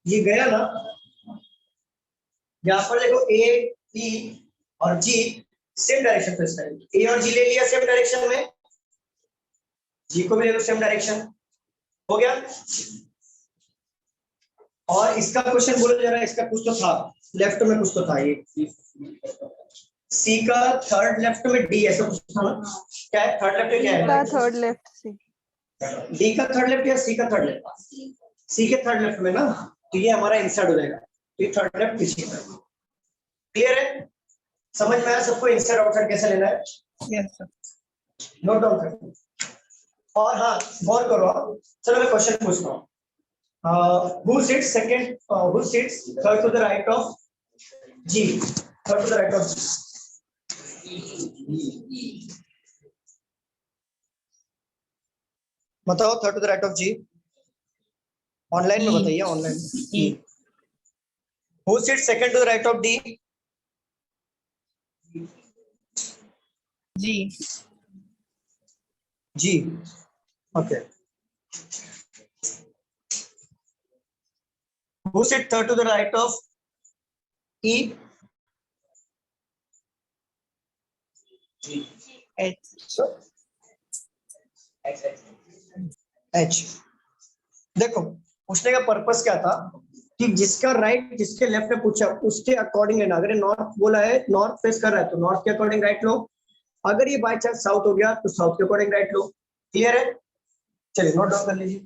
ये गया ना? यहाँ पर देखो ए, ई और जी सेम डायरेक्शन फेस करेंगे। ए और जी ले लिया सेम डायरेक्शन में, जी को भी ले लो सेम डायरेक्शन, हो गया। और इसका क्वेश्चन बोला जा रहा है, इसका कुछ तो था लेफ्ट में, कुछ तो था ये सी का थर्ड लेफ्ट में डी ऐसा कुछ था ना, क्या है थर्ड लेफ्ट क्या का है? थर्ड लेफ्ट सी, डी का थर्ड लेफ्ट या सी का थर्ड लेफ्ट? सी के थर्ड लेफ्ट में ना, तो ये हमारा इंसर्ट हो जाएगा, ये थर्ड लेफ्ट पीछे का। क्लियर है? समझ में आया सबको इंसर्ट आउटसाइड कैसे लेना है? Yes, sir. नोट डाउन कर। और हाँ गौर करो आप, चलो मैं क्वेश्चन पूछता हूँ। Who sits second? Who sits third to the right of G? Third to the right of G. बताओ third to the right of G, online में बताइए, online. E. Who sits second to the right of D? G. G. Okay. Who sits third to the right of E? H. H. देखो पूछने का purpose क्या था कि जिसका right जिसके लेफ्ट में पूछा उसके अकॉर्डिंग लेना। अगर नॉर्थ बोला है, नॉर्थ फेस कर रहा है तो नॉर्थ के अकॉर्डिंग राइट लो, अगर ये बाय चांस साउथ हो गया तो साउथ के अकॉर्डिंग राइट लो। क्लियर है? चलिए नोट डाउन कर लीजिए।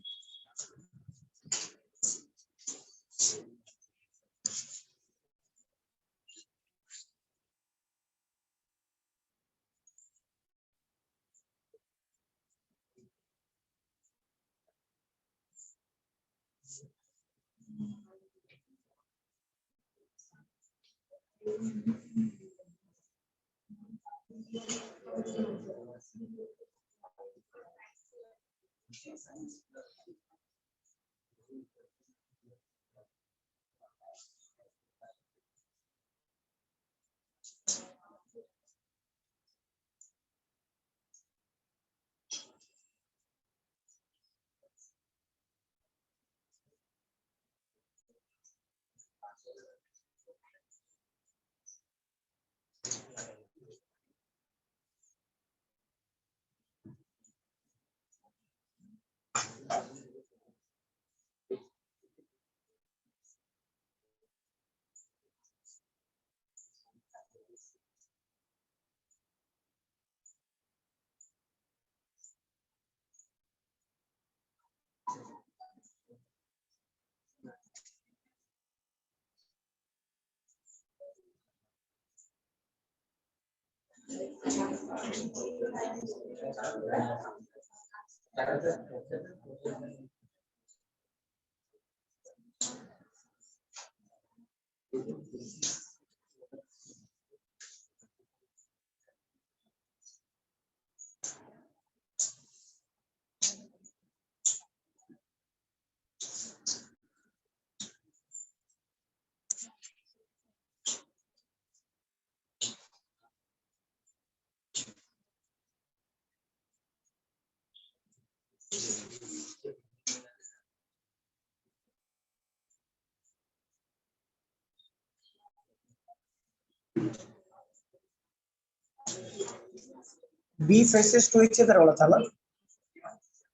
B faces to each other वाला था ना,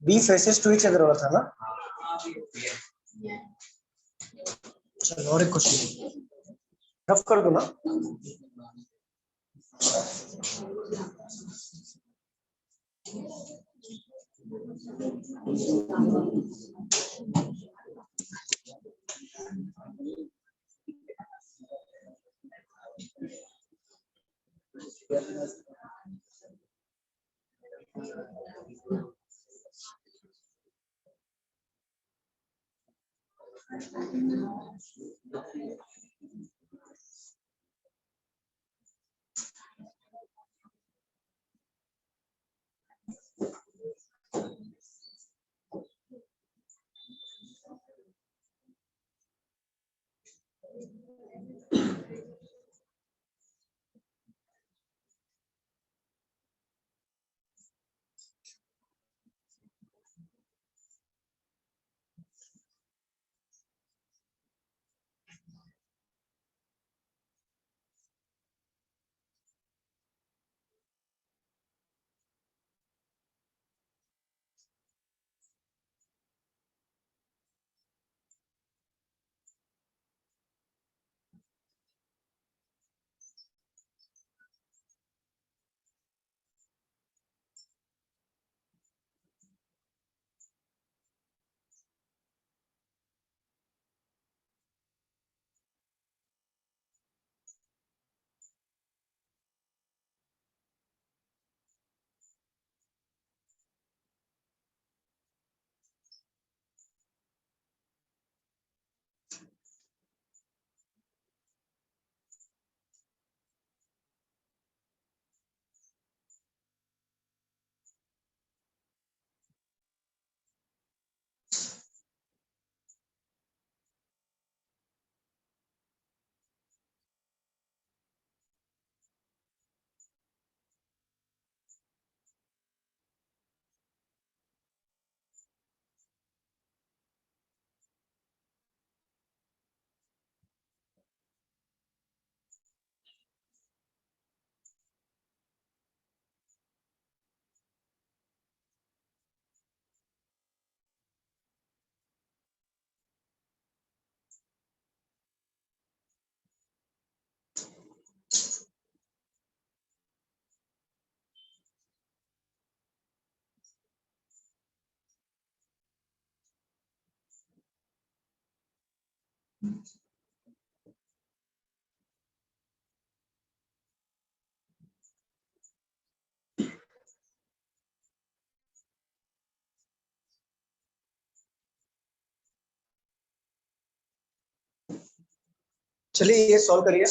B faces to each other वाला था ना। चलो और एक क्वेश्चन रफ कर दो ना। चलिए ये सॉल्व करिए।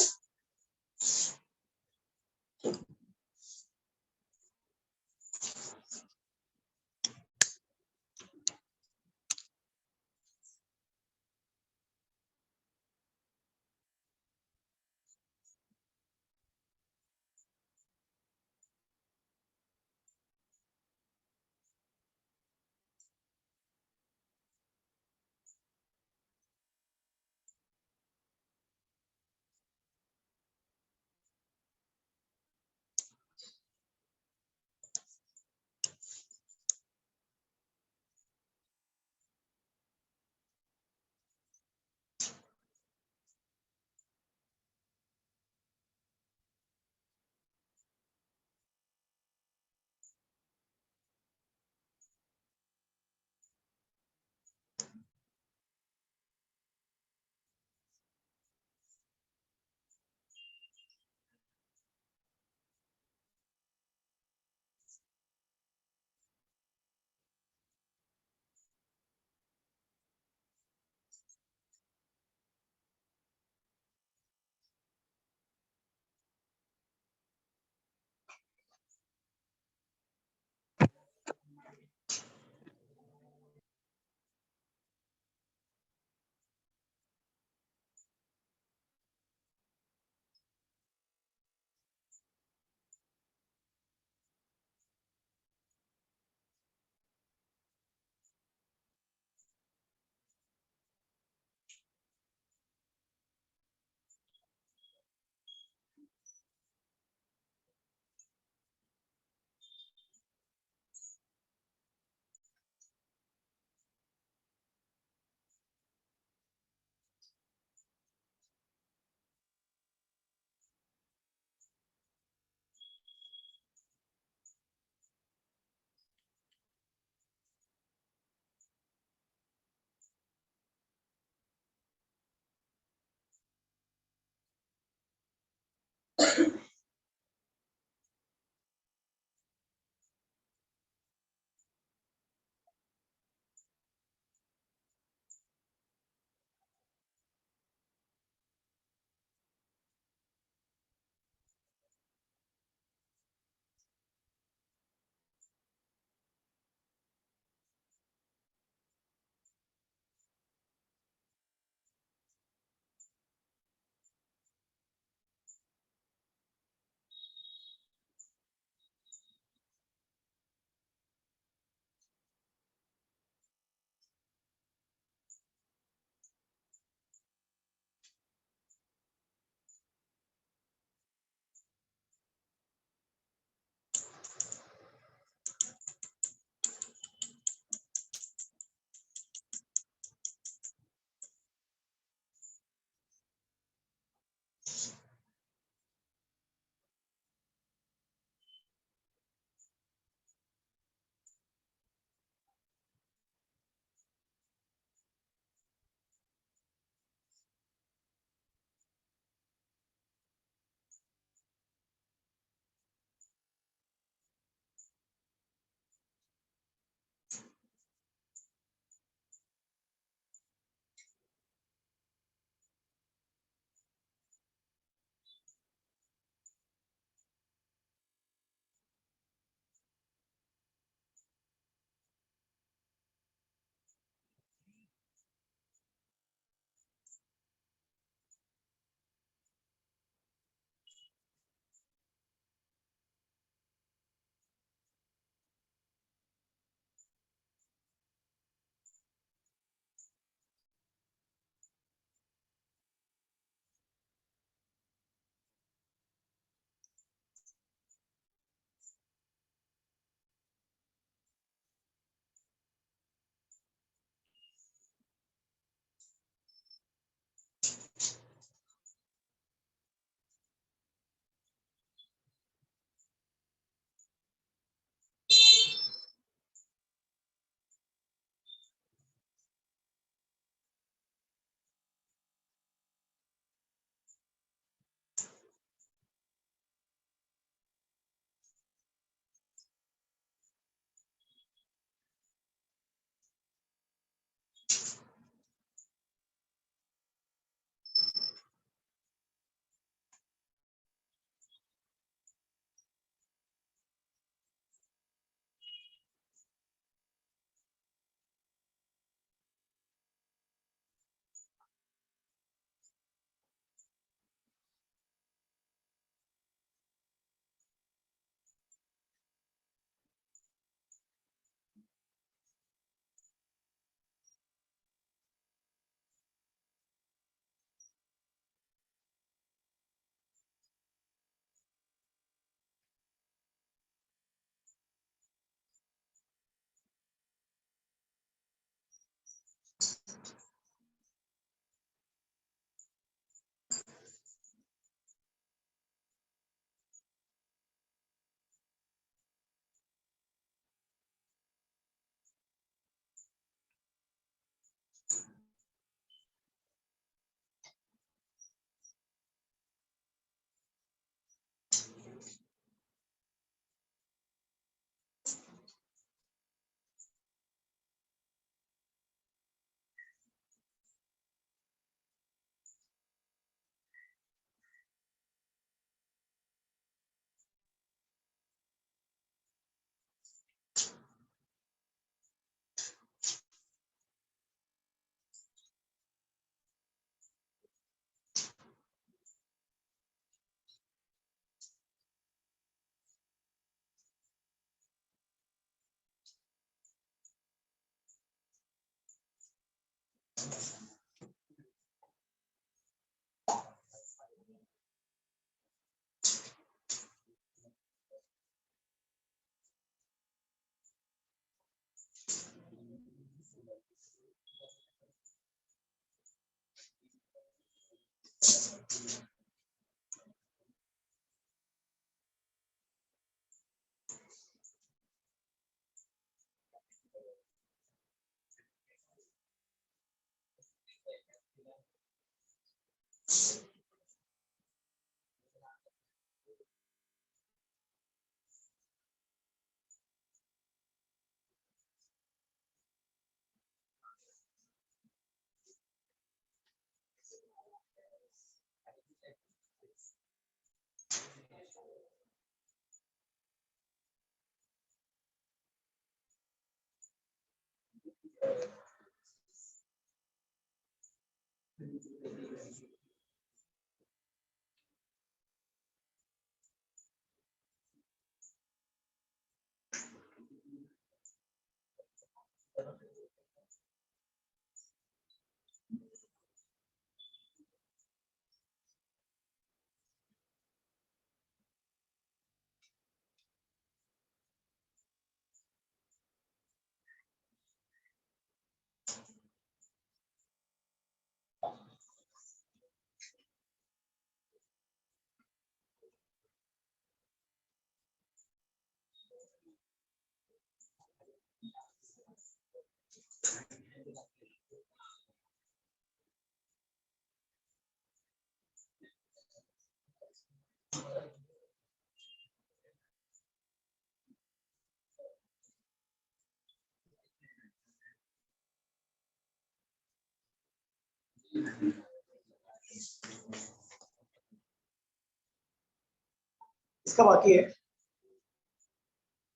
इसका बाकी है,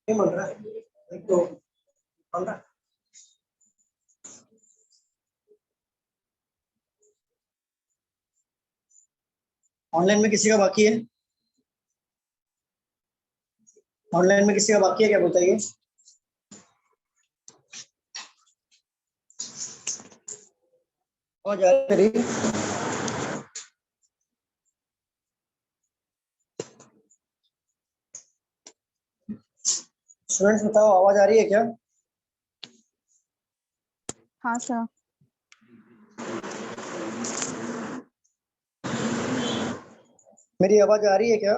नहीं बन रहा है, एक तो बन रहा है। ऑनलाइन में किसी का बाकी है? ऑनलाइन में किसी का बाकी है क्या बताइए? और जा रही स्टूडेंट्स बताओ, आवाज आ रही है क्या? हाँ सर। मेरी आवाज आ रही है क्या?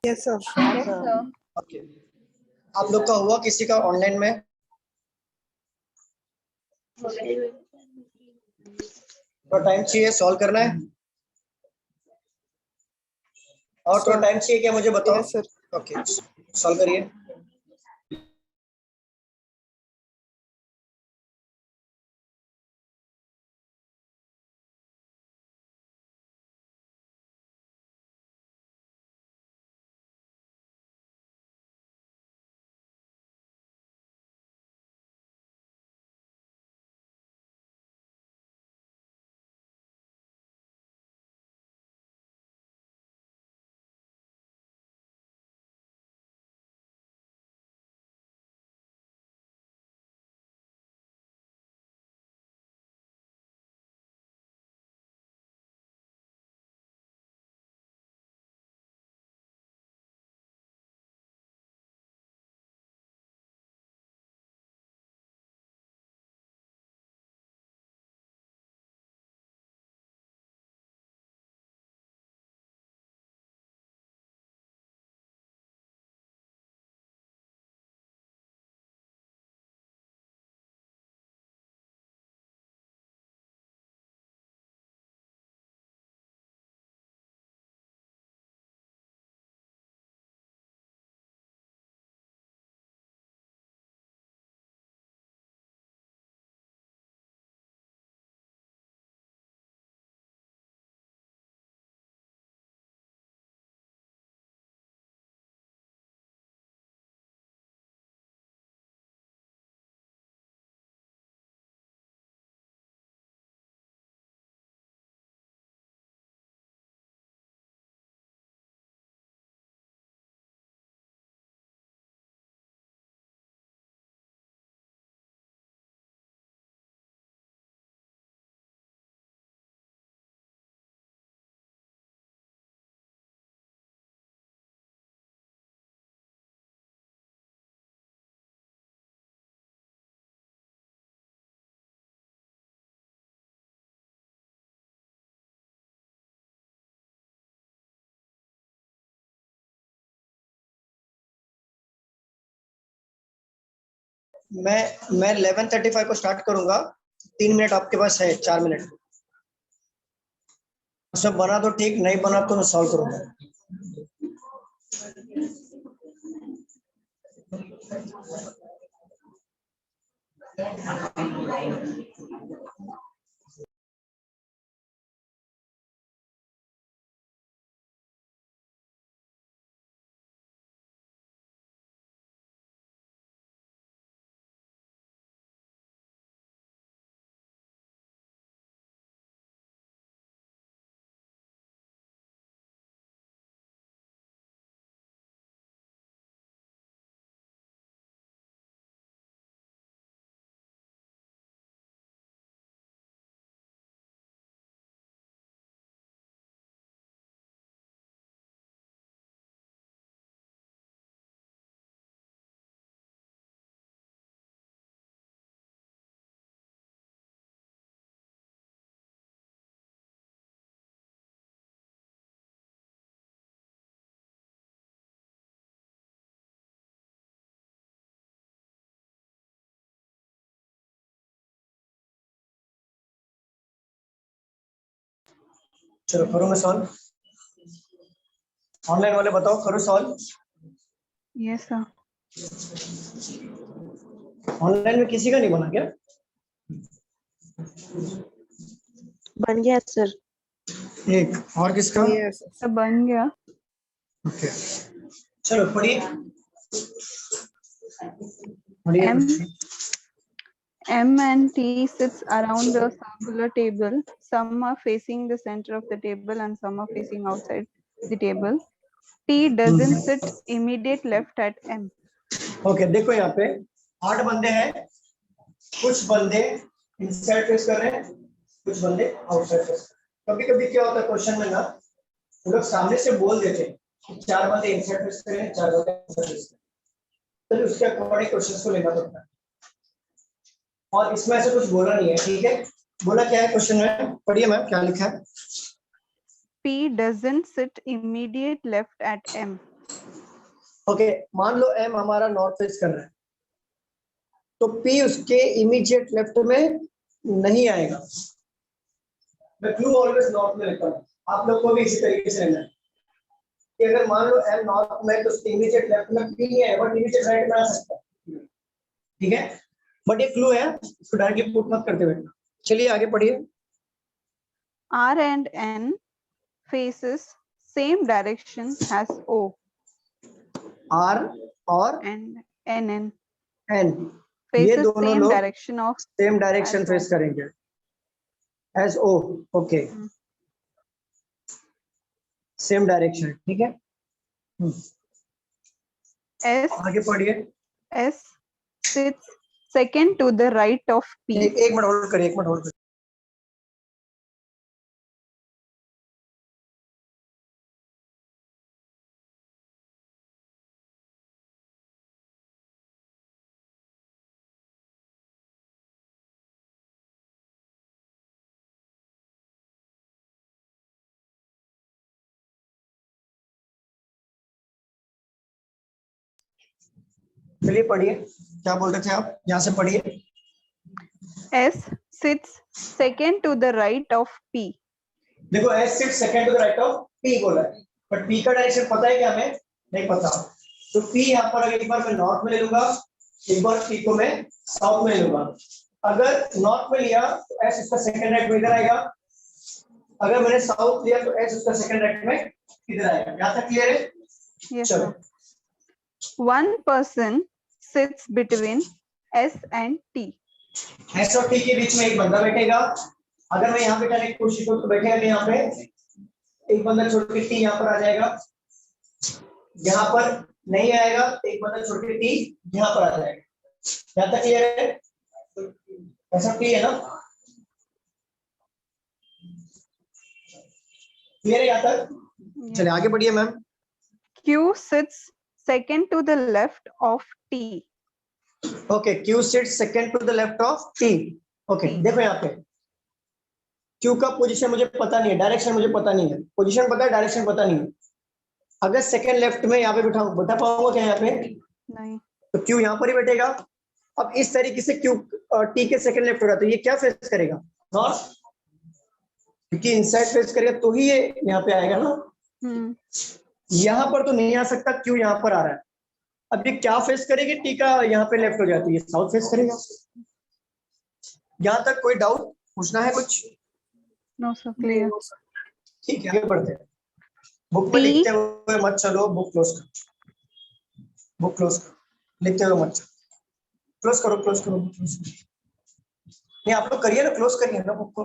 Yes, sir. Yes sir. Okay, आप लोग का हुआ किसी का ऑनलाइन में? थोड़ा टाइम चाहिए, सॉल्व करना है और थोड़ा टाइम चाहिए क्या मुझे बताओ? Yes, sir. ओके, सॉल्व करिए। मैं 11:35 को स्टार्ट करूंगा, 3 मिनट आपके पास है, 4 मिनट उसमें बना तो ठीक, नहीं बना तो मैं सॉल्व करूंगा। चलो करो मैं सॉल्व। ऑनलाइन वाले बताओ, करो सॉल्व। Yes, sir. ऑनलाइन में किसी का नहीं बना क्या? बन गया सर। एक और किसका? Yes. तो बन गया। ओके चलो पढ़िए पढ़िए। M and T sits around the circular table. Some are facing the center of the table and some are facing outside the table. T doesn't sit immediate left at M. Okay देखो यहाँ पे 8 बंदे हैं, कुछ बंदे inside face कर रहे हैं, कुछ बंदे आउटसाइड फेस। कभी कभी क्या होता है क्वेश्चन में ना, वो लोग सामने से बोल देते हैं कि 4 बंदे इनसाइड फेस करें, 4 बंदे आउटसाइड फेस करें, तो उसके अकॉर्डिंग क्वेश्चन को लेना पड़ता है। और इसमें ऐसा कुछ बोला नहीं है, ठीक है? बोला क्या है क्वेश्चन में, पढ़िए मैम क्या लिखा है। P doesn't sit immediate left at M. Okay मान लो M हमारा नॉर्थ फेस कर रहा है, तो P उसके इमीडिएट लेफ्ट में नहीं आएगा। मैं क्यों ऑलवेज नॉर्थ में लिखता हूँ, आप लोग को भी इसी तरीके से रहना है कि अगर मान लो M नॉर्थ में, तो उसके इमीडिएट लेफ्ट में P नहीं है, बट इमीडिएट राइट में आ सकता है, ठीक है? बट ये क्लू है, इसको डायरेक्टली पुट मत करते बैठना। चलिए आगे पढ़िए। R and N faces same direction as O. R और And N N ये faces दोनों same लोग direction of same direction as face O. करेंगे as O। Okay same direction, ठीक है? S आगे पढ़िए। S sits second to the right of P. एक मिनट होल्ड करिए, एक मिनट होल्ड करिए। चलिए पढ़िए, क्या बोल रहे थे आप, यहाँ से पढ़िए। S sits second to the right of P. देखो S सिर्फ second to the right of P बोला है, बट P का डायरेक्शन पता है क्या हमें? नहीं पता। तो P यहाँ पर एक बार मैं नॉर्थ में ले लूंगा, एक बार P को मैं साउथ में ले लूंगा। अगर नॉर्थ में लिया तो S उसका सेकंड राइट में इधर आएगा, अगर मैंने साउथ लिया तो S उसका सेकंड राइट में इधर आएगा। यहाँ तक क्लियर है? Yes, चलो sir. One person sits between S and T. S और T के बीच में एक बंदा बैठेगा। अगर मैं यहाँ बैठाने की कोशिश करूँ तो बैठेगा नहीं, यहाँ पे एक बंदा छोड़ के T यहाँ पर आ जाएगा, यहाँ पर नहीं आएगा, एक बंदा छोड़ के T यहाँ पर आ जाएगा। यहाँ तक क्लियर है? ऐसा T है ना? क्लियर है यहाँ तक? चलिए आगे बढ़िए ma'am. Q sits second to the left of T. Okay Q sits second to the left of T। Okay देखो यहाँ पे Q का पोजीशन मुझे पता नहीं है, डायरेक्शन मुझे पता नहीं है, पोजीशन पता है, डायरेक्शन पता नहीं है। अगर सेकंड लेफ्ट में यहाँ पे बैठा पाऊंगा क्या यहाँ पे? नहीं। तो Q यहाँ पर ही बैठेगा, अब इस तरीके से क्यू टी के सेकंड लेफ्ट हो रहा है, तो ये क्या फेस करेगा? नॉर्थ, क्योंकि इनसाइड फेस करेगा तो ही ये यहाँ पे आएगा ना। यहाँ पर तो नहीं आ सकता, क्यों यहाँ पर आ रहा है। अब ये क्या फेस करेगी? टी का यहाँ पे लेफ्ट हो जाती है, साउथ फेस करेगा। यहाँ तक कोई डाउट पूछना है कुछ? No sir, clear. ठीक है, आगे बढ़ते हैं। बुक में लिखते हुए मत चलो, बुक क्लोज करो, बुक क्लोज करो, लिखते हुए मत चलो, क्लोज करो, क्लोज करो, बुक क्लोज करो। नहीं, आप लोग करिए ना, क्लोज करिए ना बुक को।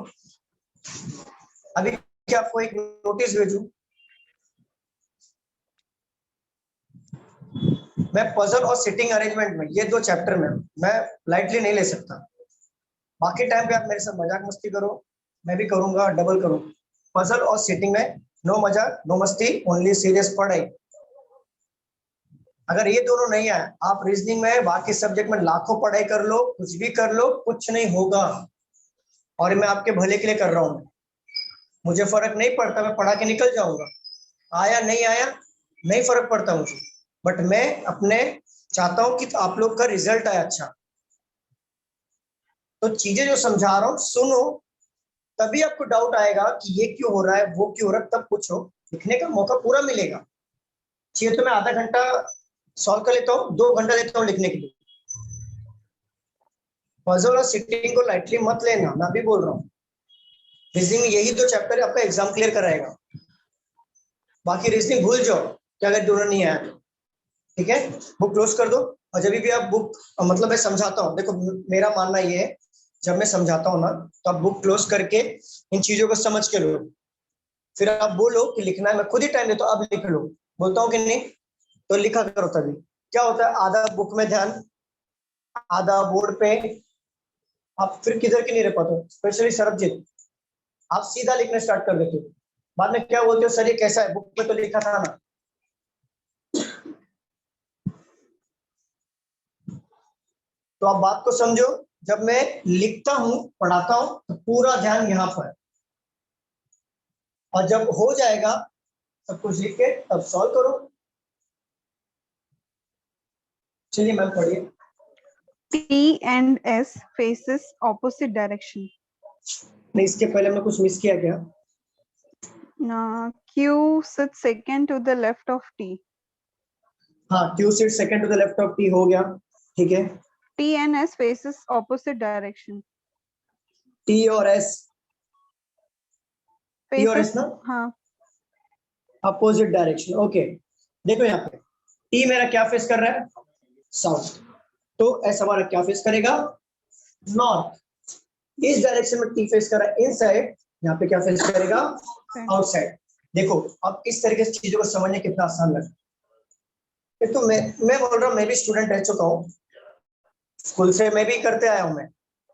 अभी क्या आपको एक नोटिस भेजूं? मैं पजल और सिटिंग अरेंजमेंट में, ये 2 चैप्टर में मैं लाइटली नहीं ले सकता। बाकी टाइम पे आप मेरे साथ मजाक मस्ती करो, मैं भी करूंगा, डबल करूँ। पजल और सिटिंग में नो मजाक नो मस्ती, ओनली सीरियस पढ़ाई। अगर ये दोनों नहीं आए, आप रीजनिंग में बाकी सब्जेक्ट में लाखों पढ़ाई कर लो, कुछ भी कर लो, कुछ नहीं होगा। और मैं आपके भले के लिए कर रहा हूँ, मुझे फर्क नहीं पड़ता, मैं पढ़ा के निकल जाऊंगा, आया नहीं आया नहीं फर्क पड़ता मुझे, बट मैं अपने चाहता हूं कि तो आप लोग का रिजल्ट आए अच्छा। तो चीजें जो समझा रहा हूं सुनो, तभी आपको डाउट आएगा कि ये क्यों हो रहा है, वो क्यों हो रहा है, तब पूछो, लिखने का मौका पूरा मिलेगा। चाहिए तो मैं आधा घंटा सॉल्व कर लेता हूँ, 2 घंटा लेता हूँ लिखने के लिए। पजल और सिटिंग को लाइटली मत लेना, मैं भी बोल रहा हूँ। रीजनिंग में यही 2 चैप्टर आपका एग्जाम क्लियर कराएगा, बाकी रीजनिंग भूल जाओ कि अगर दोनों नहीं आया तो। ठीक है, बुक क्लोज कर दो। और जब भी आप बुक, मतलब मैं समझाता हूँ, देखो मेरा मानना ये है, जब मैं समझाता हूँ ना, तो आप बुक क्लोज करके इन चीजों को समझ के लो, फिर आप बोलो कि लिखना है, मैं खुद ही टाइम देता हूँ, अब लिख लो, बोलता हूँ कि नहीं, तो लिखा करो। तभी क्या होता है, आधा बुक में ध्यान, आधा बोर्ड पे, आप फिर किधर के नहीं रह पाते। स्पेशली सरबजीत, आप सीधा लिखना स्टार्ट कर देते हो, बाद में क्या बोलते हो, सर ये कैसा है, बुक में तो लिखा था ना। तो आप बात को समझो, जब मैं लिखता हूं, पढ़ाता हूं, तो पूरा ध्यान यहाँ पर, और जब हो जाएगा सब कुछ लिख के तब सॉल्व करो। चलिए मैम पढ़िए। T and S faces opposite direction. नहीं, इसके पहले मैं कुछ मिस किया क्या? Q sits second to the left of T. हाँ, Q seat second to the left of T हो गया, ठीक है। T and S faces opposite direction. T और S, T और S ना हाँ, अपोजिट डायरेक्शन, ओके। देखो यहाँ पे T मेरा क्या फेस कर रहा है, साउथ, तो S हमारा क्या फेस करेगा, नॉर्थ। इस डायरेक्शन में T फेस कर रहा है इनसाइड, यहाँ पे क्या फेस करेगा, आउटसाइड। देखो अब इस तरीके से चीजों को समझने कितना आसान लगा। तो मैं बोल रहा हूँ, मैं भी स्टूडेंट रह चुका हूँ, स्कूल से मैं भी करते आया हूँ। मैं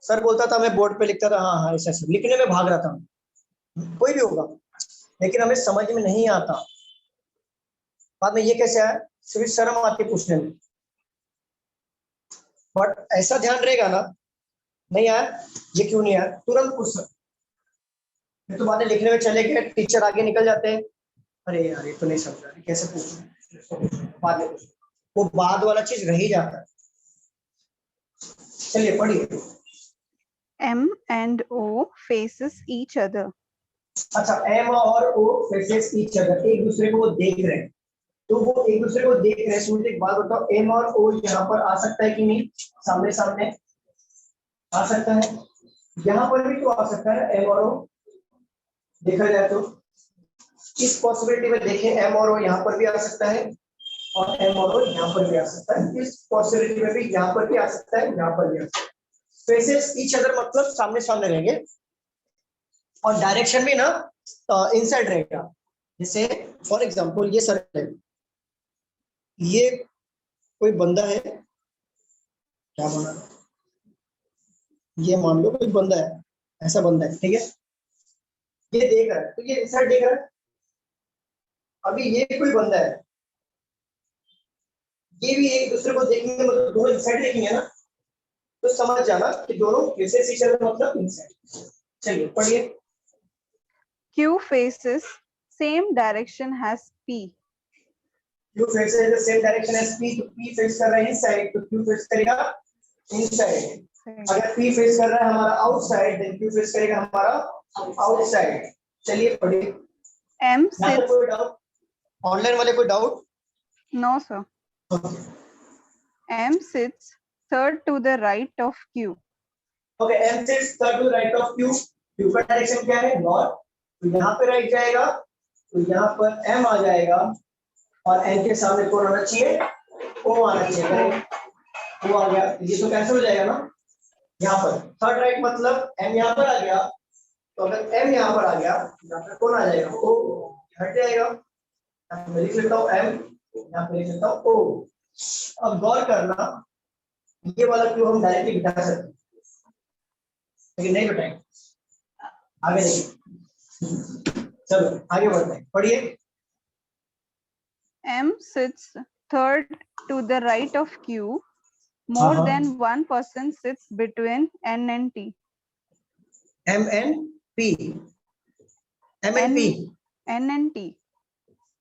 सर बोलता था, मैं बोर्ड पे लिखता था, हाँ हाँ ऐसा ऐसा, लिखने में भाग रहा था, कोई भी होगा, लेकिन हमें समझ में नहीं आता। बाद में ये कैसे आया, सिर्फ शर्म आती पूछने में, बट ऐसा ध्यान रहेगा ना, नहीं आया ये क्यों नहीं आया, तुरंत पूछ सकते। तो बातें लिखने में चले गए, टीचर आगे निकल जाते हैं, अरे यार ये तो नहीं समझ रहा, कैसे पूछूं, बाद में पूछो, वो बाद वाला चीज रह ही जाता है। चलिए पढ़िए। M and O faces each other. अच्छा, एम और ओ फेसेस ईच अदर, एक दूसरे को वो देख रहे हैं, तो वो एक दूसरे को देख रहे हैं। मुझे एक बात बताओ, एम और ओ यहाँ पर आ सकता है कि नहीं, सामने सामने आ सकता है, यहाँ पर भी तो आ सकता है एम और ओ, देखा जाए तो इस पॉसिबिलिटी में देखें, एम और ओ यहाँ पर भी आ सकता है, और एम और ओ यहाँ पर भी आ सकता है, इस पॉसिबिलिटी में भी यहाँ पर भी आ सकता है, यहाँ पर भी आ सकता है। फेसेस ईच अदर मतलब सामने सामने रहेंगे, और डायरेक्शन भी ना इनसाइड रहेगा। जैसे फॉर एग्जांपल ये सर्कल है, ये कोई बंदा है, क्या बना, ये मान लो कोई बंदा है, ऐसा बंदा है, ठीक है, ये देख रहा है, तो ये इनसाइड देख रहा है। अभी ये कोई बंदा है, ये भी एक दूसरे को देखेंगे, मतलब दोनों इनसाइड देखेंगे ना, तो समझ जाना कि दोनों फेसेस ईच अदर मतलब इनसाइड। चलिए पढ़िए। Q faces same direction as P. Q faces the same direction as P, तो P फेस कर रहा है इनसाइड, तो Q फेस करेगा इनसाइड। अगर P फेस कर रहा है हमारा आउटसाइड, देन Q फेस करेगा हमारा आउटसाइड। चलिए पढ़िए। M यहाँ पे sits. कोई डाउट? ऑनलाइन वाले कोई doubt? No, sir. M sits third to the right of Q. Okay, M sits third to right of Q। Q का डायरेक्शन क्या है? नॉर्थ। तो यहाँ पे राइट जाएगा, तो यहाँ पर M आ जाएगा और N के सामने कौन आना चाहिए? O आना चाहिए। O आ गया, ये तो कैंसिल हो जाएगा ना। यहाँ पर थर्ड राइट मतलब M यहाँ पर आ गया, तो अगर M यहाँ पर आ गया, यहाँ पर कौन आ जाएगा? O हट जाएगा। मैं लिख लेता हूँ M, यहाँ पे लिख लेता हूँ O। अब गौर करना, ये वाला क्यू हम डायरेक्टली बिठा सकते हैं, लेकिन नहीं बिठाएंगे। आगे देखिए, चलो आगे बढ़ते हैं, पढ़िए। M sits third to the right of Q. More than one person sits between N and T. M and P, M and P, N and T.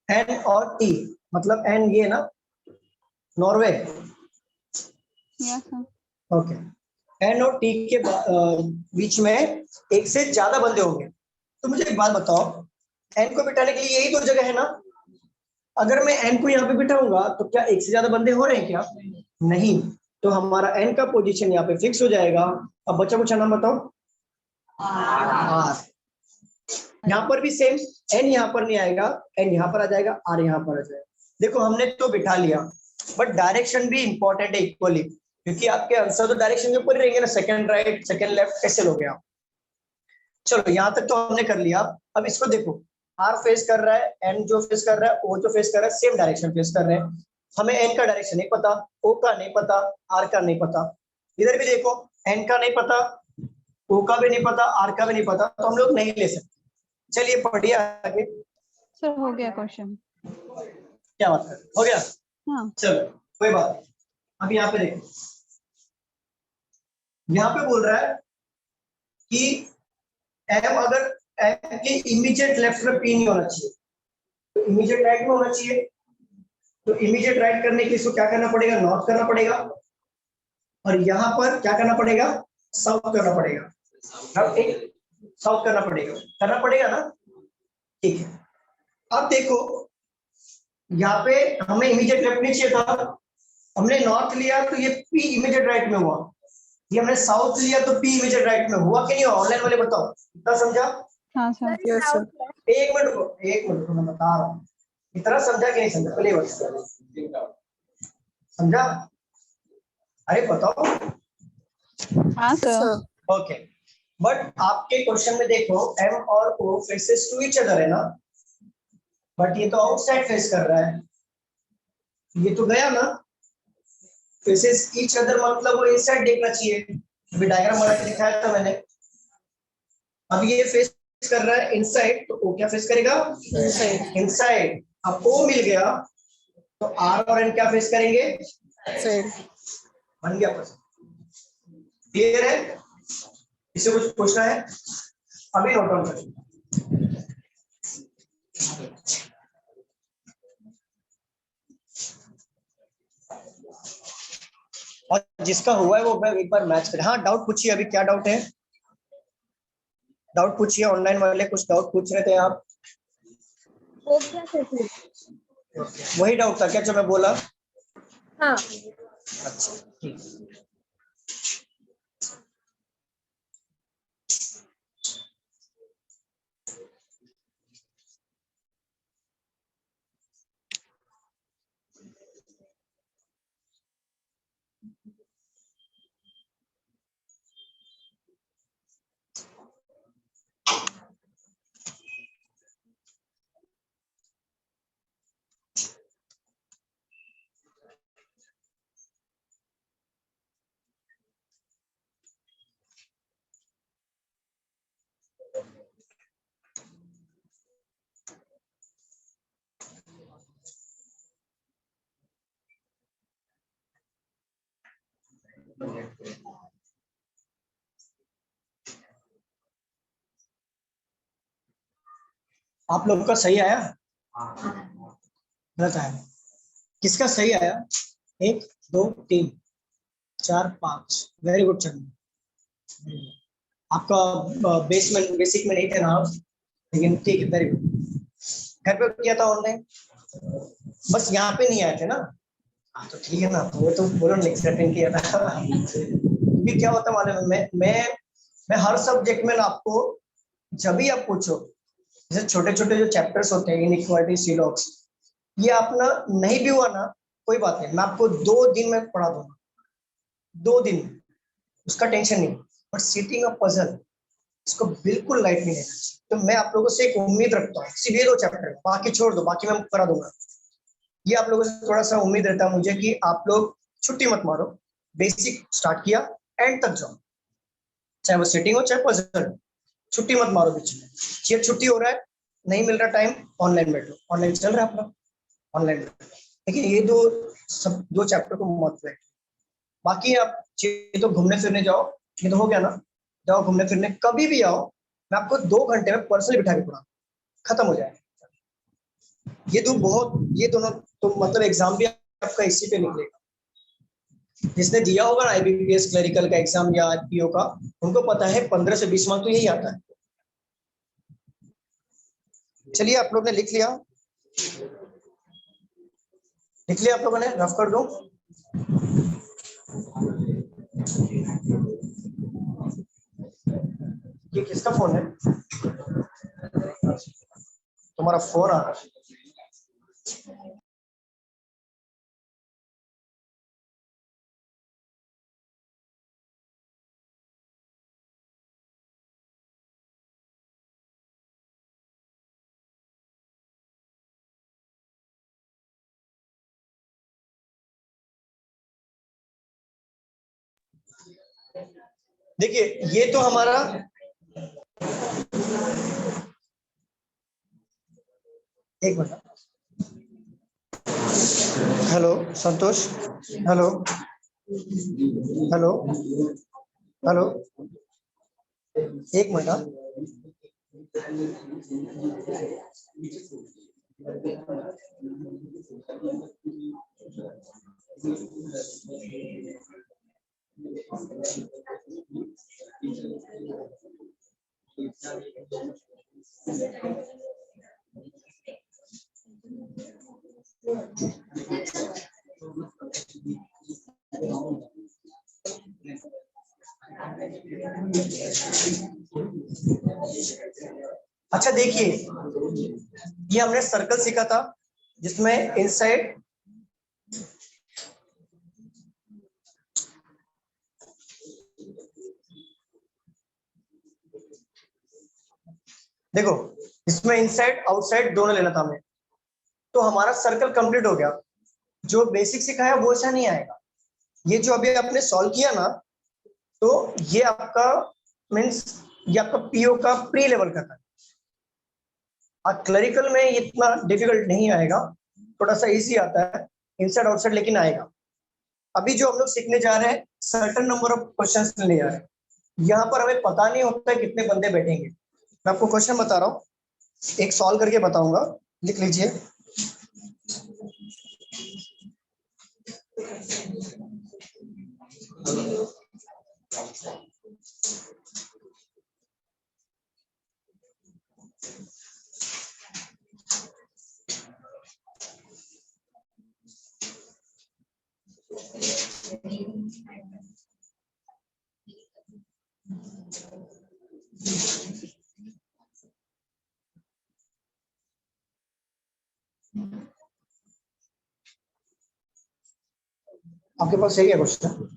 N और T मतलब N ये ना Norway. Yes, sir. Okay, N और T के बीच में एक से ज्यादा बंदे होंगे। तो मुझे एक बात बताओ, N को बिठाने के लिए यही तो जगह है ना। अगर मैं N को यहाँ पे बिठाऊंगा तो क्या एक से ज्यादा बंदे हो रहे हैं क्या? नहीं। तो हमारा N का पोजीशन यहाँ पे फिक्स हो जाएगा। अब बच्चा कुछ नाम बताओ। R। यहाँ पर भी सेम, N यहाँ पर नहीं आएगा, N यहाँ पर आ जाएगा, R यहाँ पर आ जाएगा। देखो हमने तो बिठा लिया, बट डायरेक्शन भी इंपॉर्टेंट है इक्वली, क्योंकि आपके आंसर तो डायरेक्शन के ऊपर ही रहेंगे ना। सेकंड राइट, सेकंड लेफ्ट कैसे लोगे आप? चलो यहाँ तक तो हमने कर लिया। अब इसको देखो, R फेस कर रहा है, N जो फेस कर रहा है, O जो फेस कर रहा है, सेम डायरेक्शन फेस कर रहे हैं। हमें N का डायरेक्शन नहीं पता, O का नहीं पता, R का नहीं पता। इधर भी देखो, N का नहीं पता, O का भी नहीं पता, R का भी नहीं पता, तो हम लोग नहीं ले सकते। चलिए पढ़िए आगे। सर हो गया क्वेश्चन। क्या बात है, हो गया? हाँ। चलो कोई बात नहीं। अब यहाँ पे देखो, यहाँ पे बोल रहा है कि M अगर M के इमीडिएट लेफ्ट में P नहीं होना चाहिए, तो इमीडिएट राइट में होना चाहिए। तो इमीडिएट राइट करने के लिए इसको क्या करना पड़ेगा? नॉर्थ करना पड़ेगा। और यहाँ पर क्या करना पड़ेगा? साउथ करना पड़ेगा। अब एक साउथ करना पड़ेगा ना। ठीक है, अब देखो यहाँ पे हमें इमीडिएट लेफ्ट नहीं चाहिए था, हमने नॉर्थ लिया तो ये P इमीडिएट राइट में हुआ। ये हमने साउथ लिया तो P इमीडिएट राइट में हुआ कि नहीं हुआ? ऑनलाइन वाले बताओ, इतना समझा? हाँ सर। Yes sir. एक मिनट मैं बता रहा हूँ, इतना समझा कि नहीं समझा? पहले बताओ, समझा? अरे बताओ। हाँ सर। ओके, बट आपके क्वेश्चन में देखो M और O faces to each other है ना, बट ये तो आउटसाइड फेस कर रहा है। ये तो गया ना, फेसेस ईच अदर मतलब वो इनसाइड देखना चाहिए। अभी डायग्राम बना के दिखाया था मैंने। अब ये फेस कर रहा है इनसाइड, तो O क्या फेस करेगा? इनसाइड। अब O मिल गया तो R और N क्या फेस करेंगे? बन गया प्रश्न। क्लियर है? इसे कुछ पूछना है? अभी नोट डाउन करें। और जिसका हुआ है वो एक बार मैच करें। हाँ डाउट पूछिए, अभी क्या डाउट है? डाउट पूछिए, ऑनलाइन वाले कुछ डाउट पूछ रहे थे आप। वो क्या कहते? वही डाउट था क्या जो मैं बोला? हाँ। अच्छा ठीक। आप लोगों का सही आया? गलत आया? किसका सही आया? 1 2 3 4 5 वेरी गुड चंदन। आपका बेसिक में नहीं थे ना आप, लेकिन ठीक है वेरी गुड। घर पे किया था ऑनलाइन, बस यहाँ पे नहीं आए थे ना। हाँ तो ठीक है ना, तो वो तो बोलो नेक्स्ट अटेंड किया था। क्योंकि क्या होता है मालूम है, मैं हर सब्जेक्ट में ना आपको जब भी आप पूछो, जैसे छोटे छोटे जो चैप्टर्स होते हैं इनइक्वालिटी सीलॉक्स, ये आप ना नहीं भी हुआ ना कोई बात नहीं, मैं आपको 2 दिन में पढ़ा दूंगा, 2 दिन, उसका टेंशन नहीं। बट सिटिंग अ पजल, इसको बिल्कुल लाइट नहीं लेना चाहिए। तो मैं आप लोगों से एक उम्मीद रखता हूँ, सिर्फ ये 2 चैप्टर, बाकी छोड़ दो, बाकी मैं करा दूंगा। ये आप लोगों से थोड़ा सा उम्मीद रहता है मुझे कि आप लोग छुट्टी मत मारो, बेसिक स्टार्ट किया एंड तक जाओ, चाहे वो सिटिंग हो चाहे पजल, छुट्टी मत मारो बीच में। ये छुट्टी हो रहा है, नहीं मिल रहा टाइम, ऑनलाइन बैठो, ऑनलाइन चल रहा है अपना, ऑनलाइन बैठो। देखिए ये सब 2 चैप्टर को मत बैठो। बाकी आप चाहिए तो घूमने फिरने जाओ, ये तो हो गया ना, जाओ घूमने फिरने, कभी भी आओ, मैं आपको 2 घंटे में पर्सनली बिठा के पढ़ा, खत्म हो जाएगा। ये दोनों तो मतलब एग्जाम भी आपका इसी पे निकलेगा। जिसने दिया होगा ना आईबीपीएस क्लरिकल का एग्जाम या आरपीओ का, उनको पता है 15 से 20 मार्क तो यही आता है। चलिए आप लोग ने लिख लिया आप लोगों ने, रफ कर दो। ये किसका फोन है? तुम्हारा फोन आ रहा है। देखिए ये तो हमारा, एक मिनट, हेलो संतोष, हेलो हेलो हेलो, एक मिनट हाँ। अच्छा देखिए, ये हमने सर्कल सीखा था जिसमें इनसाइड, देखो इसमें इनसाइड आउटसाइड दोनों लेना था हमें, तो हमारा सर्कल कंप्लीट हो गया। जो बेसिक सिखाया वो ऐसा नहीं आएगा। ये जो अभी आपने सॉल्व किया ना, तो ये आपका मीन्स ये आपका पीओ का प्री लेवल का था। क्लरिकल में इतना डिफिकल्ट नहीं आएगा, थोड़ा सा इजी आता है इनसाइड आउटसाइड, लेकिन आएगा। अभी जो हम लोग सीखने जा रहे हैं, सर्टेन नंबर ऑफ क्वेश्चंस ले जा रहे हैं। यहाँ पर हमें पता नहीं होता है कितने बंदे बैठेंगे। मैं आपको क्वेश्चन बता रहा हूँ, एक सॉल्व करके बताऊंगा, लिख लीजिए। आपके पास सही है क्वेश्चन?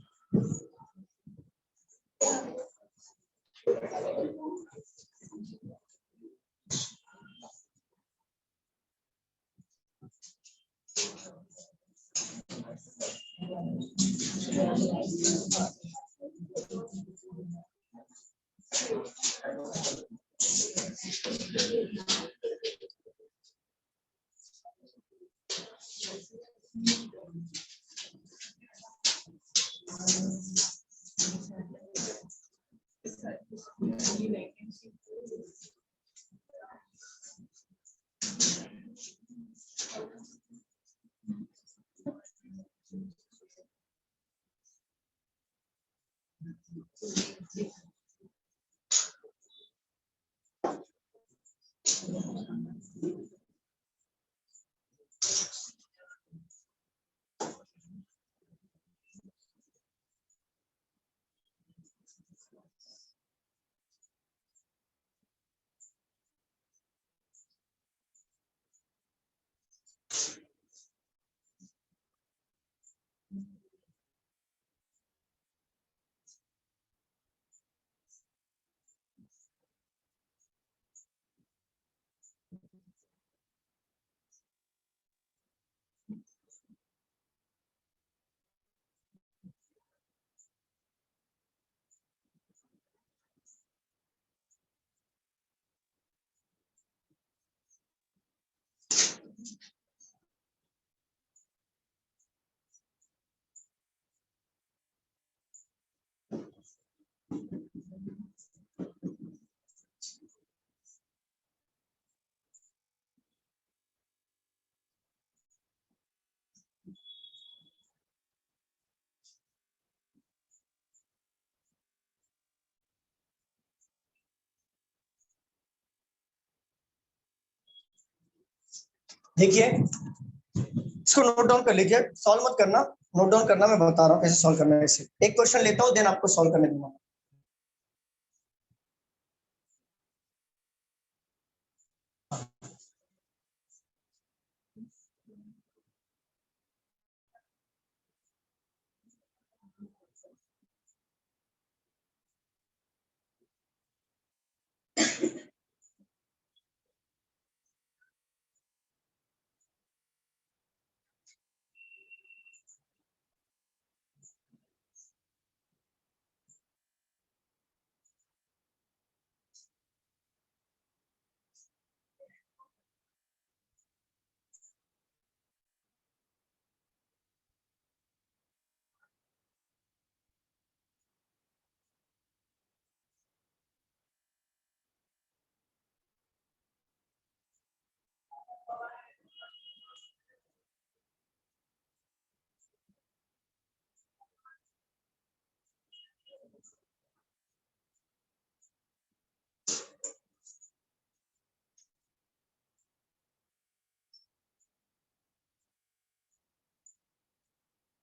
देखिए इसको नोट डाउन कर लीजिए, सॉल्व मत करना, नोट डाउन करना, मैं बता रहा हूँ कैसे सॉल्व करना है। इसे एक क्वेश्चन लेता हूँ, देन आपको सॉल्व करने दूंगा।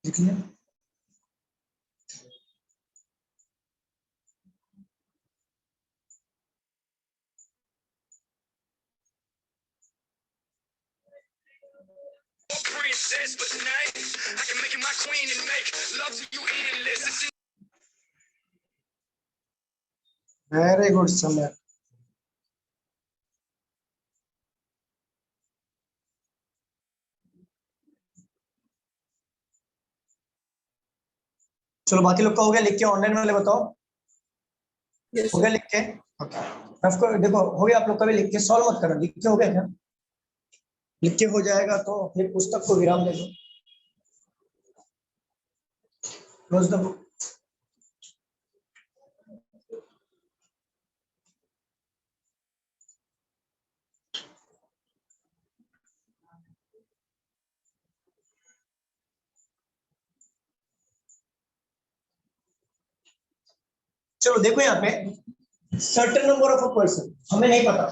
देखिए वेरी गुड समय। चलो बाकी लोग का हो गया लिख के, ऑनलाइन वाले बताओ हो गया लिख के? ओके देखो हो गया आप लोग का भी लिख के, सॉल्व मत करो, लिख के हो गया क्या? लिख के हो जाएगा तो अपनी पुस्तक को विराम दे दो, क्लोज द बुक। चलो देखो यहाँ पे certain number of a person, हमें नहीं पता,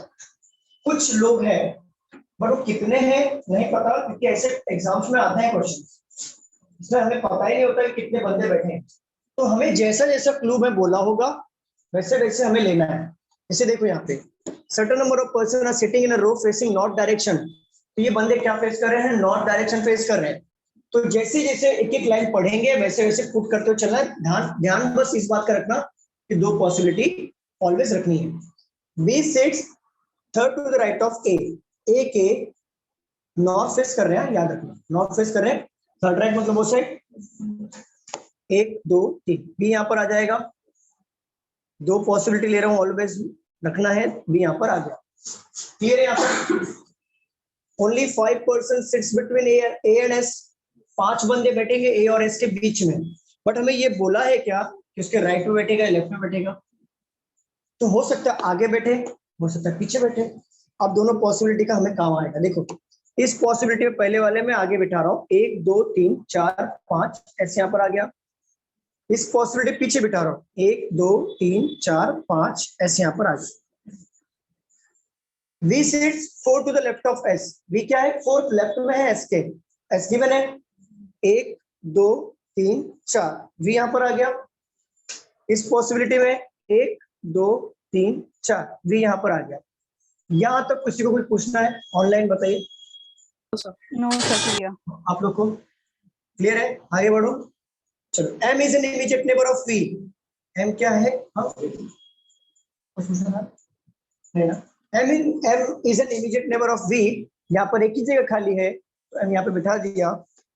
कुछ लोग हैं बट वो कितने हैं नहीं पता, क्योंकि ऐसे एग्जाम्स में आते हैं क्वेश्चन, इसमें हमें पता ही नहीं होता कि कितने बंदे बैठे हैं। तो हमें जैसा जैसा क्लू में बोला होगा वैसे वैसे हमें लेना है। जैसे देखो यहाँ पे certain number of person are sitting in a row facing north direction, तो ये बंदे क्या फेस कर रहे हैं? नॉर्थ डायरेक्शन फेस कर रहे हैं। तो जैसे जैसे एक एक लाइन पढ़ेंगे वैसे वैसे पुट करते हुए चलना है। ध्यान ध्यान बस इस बात का रखना कि दो पॉसिबिलिटी ऑलवेज रखनी है। B sits third to the right of A, A के नॉर्थ फेस कर रहे हैं, याद रखना नॉर्थ फेस कर रहे हैं, थर्ड राइट मतलब वो साइड, 1 2 3, बी यहाँ पर आ जाएगा। दो पॉसिबिलिटी ले रहा हूँ, ऑलवेज रखना है, बी यहाँ पर आ गया। क्लियर है? यहाँ पर only 5% sits between A and S, 5 बंदे बैठेंगे ए और एस के बीच में, बट हमें ये बोला है क्या कि उसके राइट में बैठेगा या लेफ्ट में बैठेगा। तो हो सकता है आगे बैठे, हो सकता है पीछे बैठे। अब दोनों पॉसिबिलिटी का हमें काम आएगा। देखो इस पॉसिबिलिटी में पहले वाले में आगे बिठा रहा हूँ, 1 2 3 4 5 ऐसे यहाँ पर आ गया। इस पॉसिबिलिटी पीछे बिठा रहा हूँ, 1 2 3 4 5 ऐसे यहाँ पर आ गया। V sits 4 to the left of S, V क्या है? 4 लेफ्ट में है S के, S गिवन है 1 2 3 4, V यहाँ पर आ गया। इस पॉसिबिलिटी में 1 2 3 4, V यहाँ पर आ गया। यहाँ तक किसी को कुछ पूछना है ऑनलाइन बताइए? No sir, clear. आप लोग को क्लियर है? आगे बढ़ो। चलो M is an immediate neighbor of V, M क्या है? कुछ पूछना है ना? M is an immediate neighbor of V, यहाँ पर एक ही जगह खाली है तो M यहाँ पे बिठा दिया,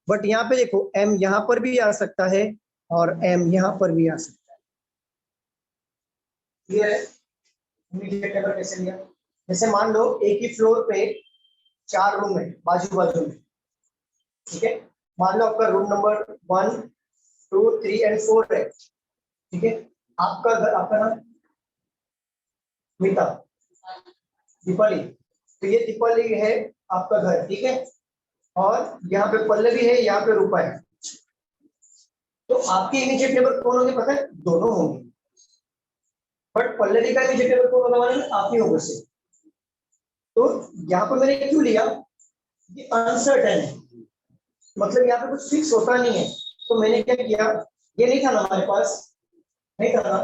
बट यहाँ पे देखो M यहाँ पर भी आ सकता है और M यहाँ पर भी आ सकता है। क्लियर है? इमीडिएट नेबर कैसे लिया? जैसे मान लो एक ही फ्लोर पे 4 रूम है बाजू बाजू में, ठीक है? मान लो आपका रूम नंबर 1 2 3 एंड 4 है, ठीक है? आपका घर, आपका नाम मीता, दीपाली, तो ये दीपाली है आपका घर, ठीक है, और यहाँ पे पल्लवी है, यहाँ पे रूपा है, तो आपके इमीडिएट नेबर कौन होंगे पता है? दोनों होंगे, बट पल्लवी का इमीडिएट नेबर कौन होगा मालूम है? आप ही होगा से। तो यहाँ पर मैंने क्यों लिया, ये अनसर्टेन है, मतलब यहाँ पे कुछ फिक्स होता नहीं है, तो मैंने क्या किया, ये नहीं था ना हमारे पास, नहीं था ना,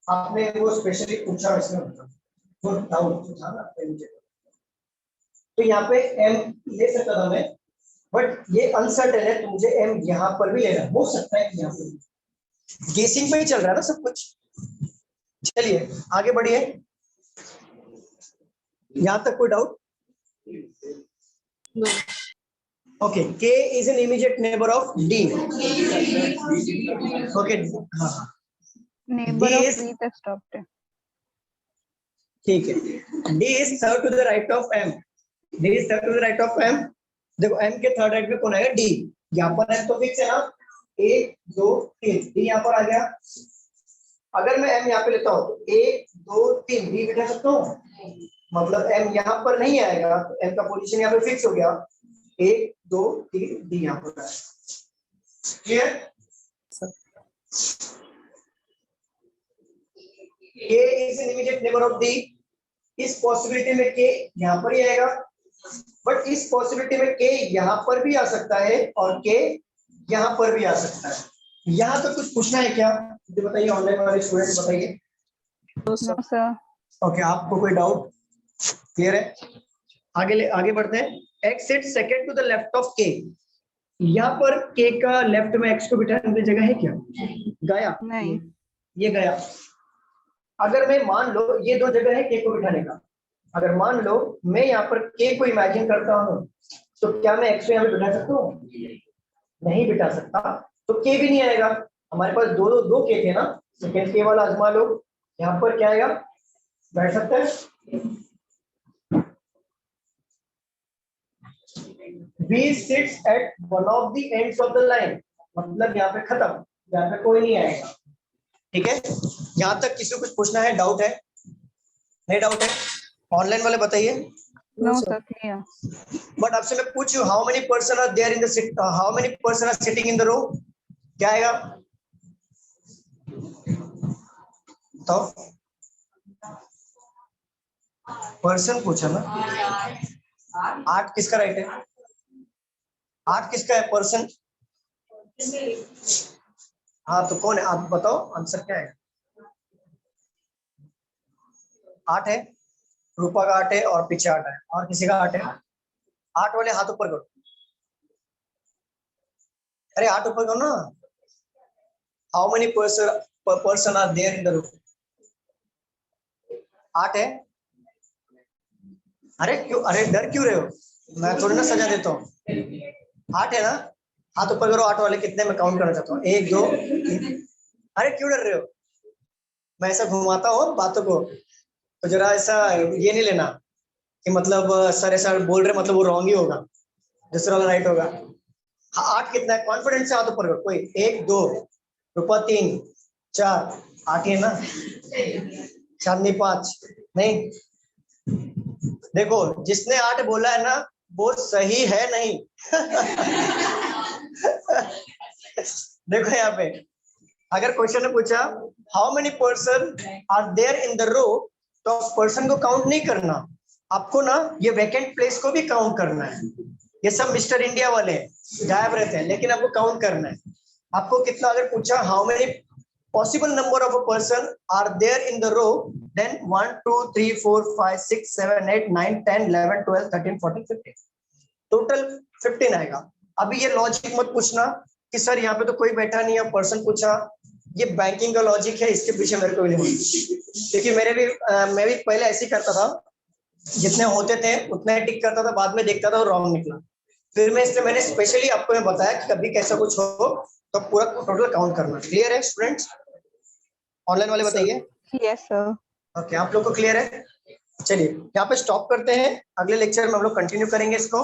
आपने वो स्पेशली पूछा इसमें, वो डाउट था ना, तो यहाँ पे एम ले सकता था मैं, बट ये अनसर्टेन है, तो मुझे एम यहाँ पर भी लेना हो सकता है कि यहाँ पर गेसिंग पे ही चल रहा है ना सब कुछ। चलिए आगे बढ़िए, यहां तक कोई doubt? Okay, K is an immediate neighbor of D. Okay, हाँ neighbour D of is, B तक स्टॉप्ड है। ठीक है, D is third to the right of M. D is third to the right of M. देखो M के third right में कौन आएगा? D. यहाँ पर M तो फिक्स है ना, 1 2 3, D यहाँ पर आ गया। अगर मैं M यहाँ पे लेता हूँ तो 1 2 3 D बिठा सकता हूँ, मतलब M यहाँ पर नहीं आएगा, तो M का पोजीशन यहाँ पे फिक्स हो गया, 1 2 3 D यहाँ पर आएगा। Clear? K is an immediate neighbor of D. इस पॉसिबिलिटी में K यहाँ पर ही आएगा, बट इस पॉसिबिलिटी में K यहाँ पर भी आ सकता है और K यहाँ पर भी आ सकता है। यहाँ तो कुछ पूछना है क्या? मुझे बताइए, ऑनलाइन वाले स्टूडेंट बताइए। No sir. ओके, आपको कोई डाउट? क्लियर है? आगे बढ़ते हैं। X sits second to the left of K। यहाँ पर K का लेफ्ट में X को बिठाने की जगह है क्या? गया नहीं। ये गया। अगर मैं मान लो ये दो जगह है K को बिठाने का, अगर मान लो मैं यहाँ पर K को इमेजिन करता हूँ, तो क्या मैं X को यहाँ पे बिठा सकता हूँ? नहीं बिठा सकता, तो K भी नहीं आएगा। हमारे पास दो K थे ना, सेकंड K वाला आजमा लो, यहाँ पर क्या आएगा? बैठ सकता है। B sits at one of the ends of the line, मतलब यहाँ पे खत्म, यहाँ पे कोई नहीं आएगा। ठीक है, यहाँ तक किसी को कुछ पूछना है, डाउट है? नहीं डाउट है? ऑनलाइन वाले बताइए। No sir, clear. बट आपसे मैं पूछ रहा हूं, how many person are there in the sit, how many person are sitting in the row? क्या आएगा? तो पर्सन पूछा ना, 8 किसका राइट है? 8 किसका है पर्सन? हाँ, तो कौन है आप बताओ, आंसर क्या है? 8 है, रूपा का 8 है और पीछे 8 है, और किसी का 8 है? 8 वाले हाथ ऊपर करो, अरे 8 ऊपर करो ना। How many person are there in the room? 8 है। अरे क्यों, अरे डर क्यों रहे हो? मैं थोड़ी ना सजा देता हूँ। 8 है ना, हाथ ऊपर करो। 8 वाले कितने मैं काउंट करना चाहता हूँ, 1 2 3। अरे क्यों डर रहे हो? मैं ऐसा घुमाता हूँ बातों को, तो जरा ऐसा ये नहीं लेना कि मतलब सर ऐसा बोल रहे मतलब वो रॉन्ग ही होगा, दूसरा वाला राइट होगा। हाँ, 8 कितना है? कॉन्फिडेंस से हाथ ऊपर करो कोई। 1 2, रूपा 3 4, 8 है ना, चांदनी 5 नहीं। देखो जिसने 8 बोला है ना वो सही है नहीं। देखो यहाँ पे अगर क्वेश्चन ने पूछा how many person are there in the row, तो पर्सन को काउंट नहीं करना आपको ना, ये वैकेंट प्लेस को भी काउंट करना है। ये सब मिस्टर इंडिया वाले गायब रहते हैं, लेकिन आपको काउंट करना है। आपको कितना, अगर पूछा how many possible number of a person are there in the row, then 1 2 3 4 5 6 7 8 9 10 11 12 13 14 15, total 15 आएगा। अभी ये लॉजिक मत पूछना कि सर यहाँ पे तो कोई बैठा नहीं है, पर्सन पूछा। ये बैंकिंग का लॉजिक है, इसके पीछे मेरे को भी नहीं, क्योंकि मैं भी पहले ऐसे ही करता था, जितने होते थे उतने टिक करता था, बाद में देखता था और रॉन्ग निकला। फिर मैं इसलिए मैंने स्पेशली आपको मैं बताया कि कभी कैसा कुछ हो तो पूरा टोटल काउंट करना। क्लियर है स्टूडेंट्स? ऑनलाइन वाले बताइए। Yes sir. ओके, आप लोग को क्लियर है? चलिए यहाँ पे स्टॉप करते हैं, अगले लेक्चर में हम लोग कंटिन्यू करेंगे इसको।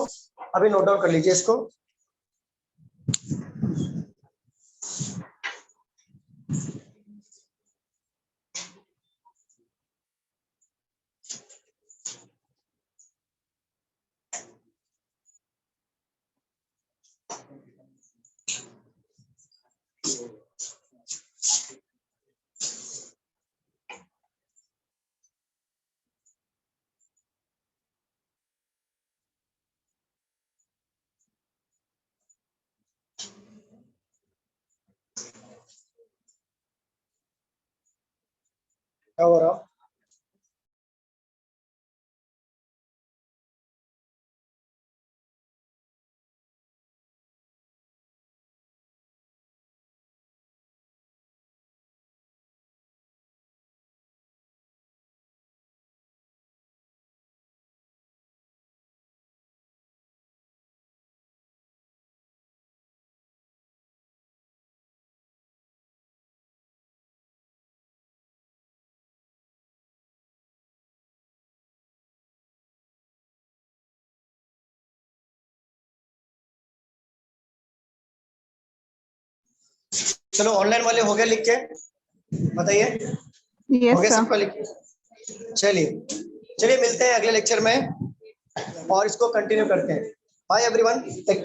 अभी नोट डाउन कर लीजिए इसको। क्या हो रहा? चलो ऑनलाइन वाले हो गए लिख के बताइए, हो Yes, गया sir. सबका लिख के? चलिए चलिए मिलते हैं अगले लेक्चर में और इसको कंटिन्यू करते हैं। Bye everyone, take care.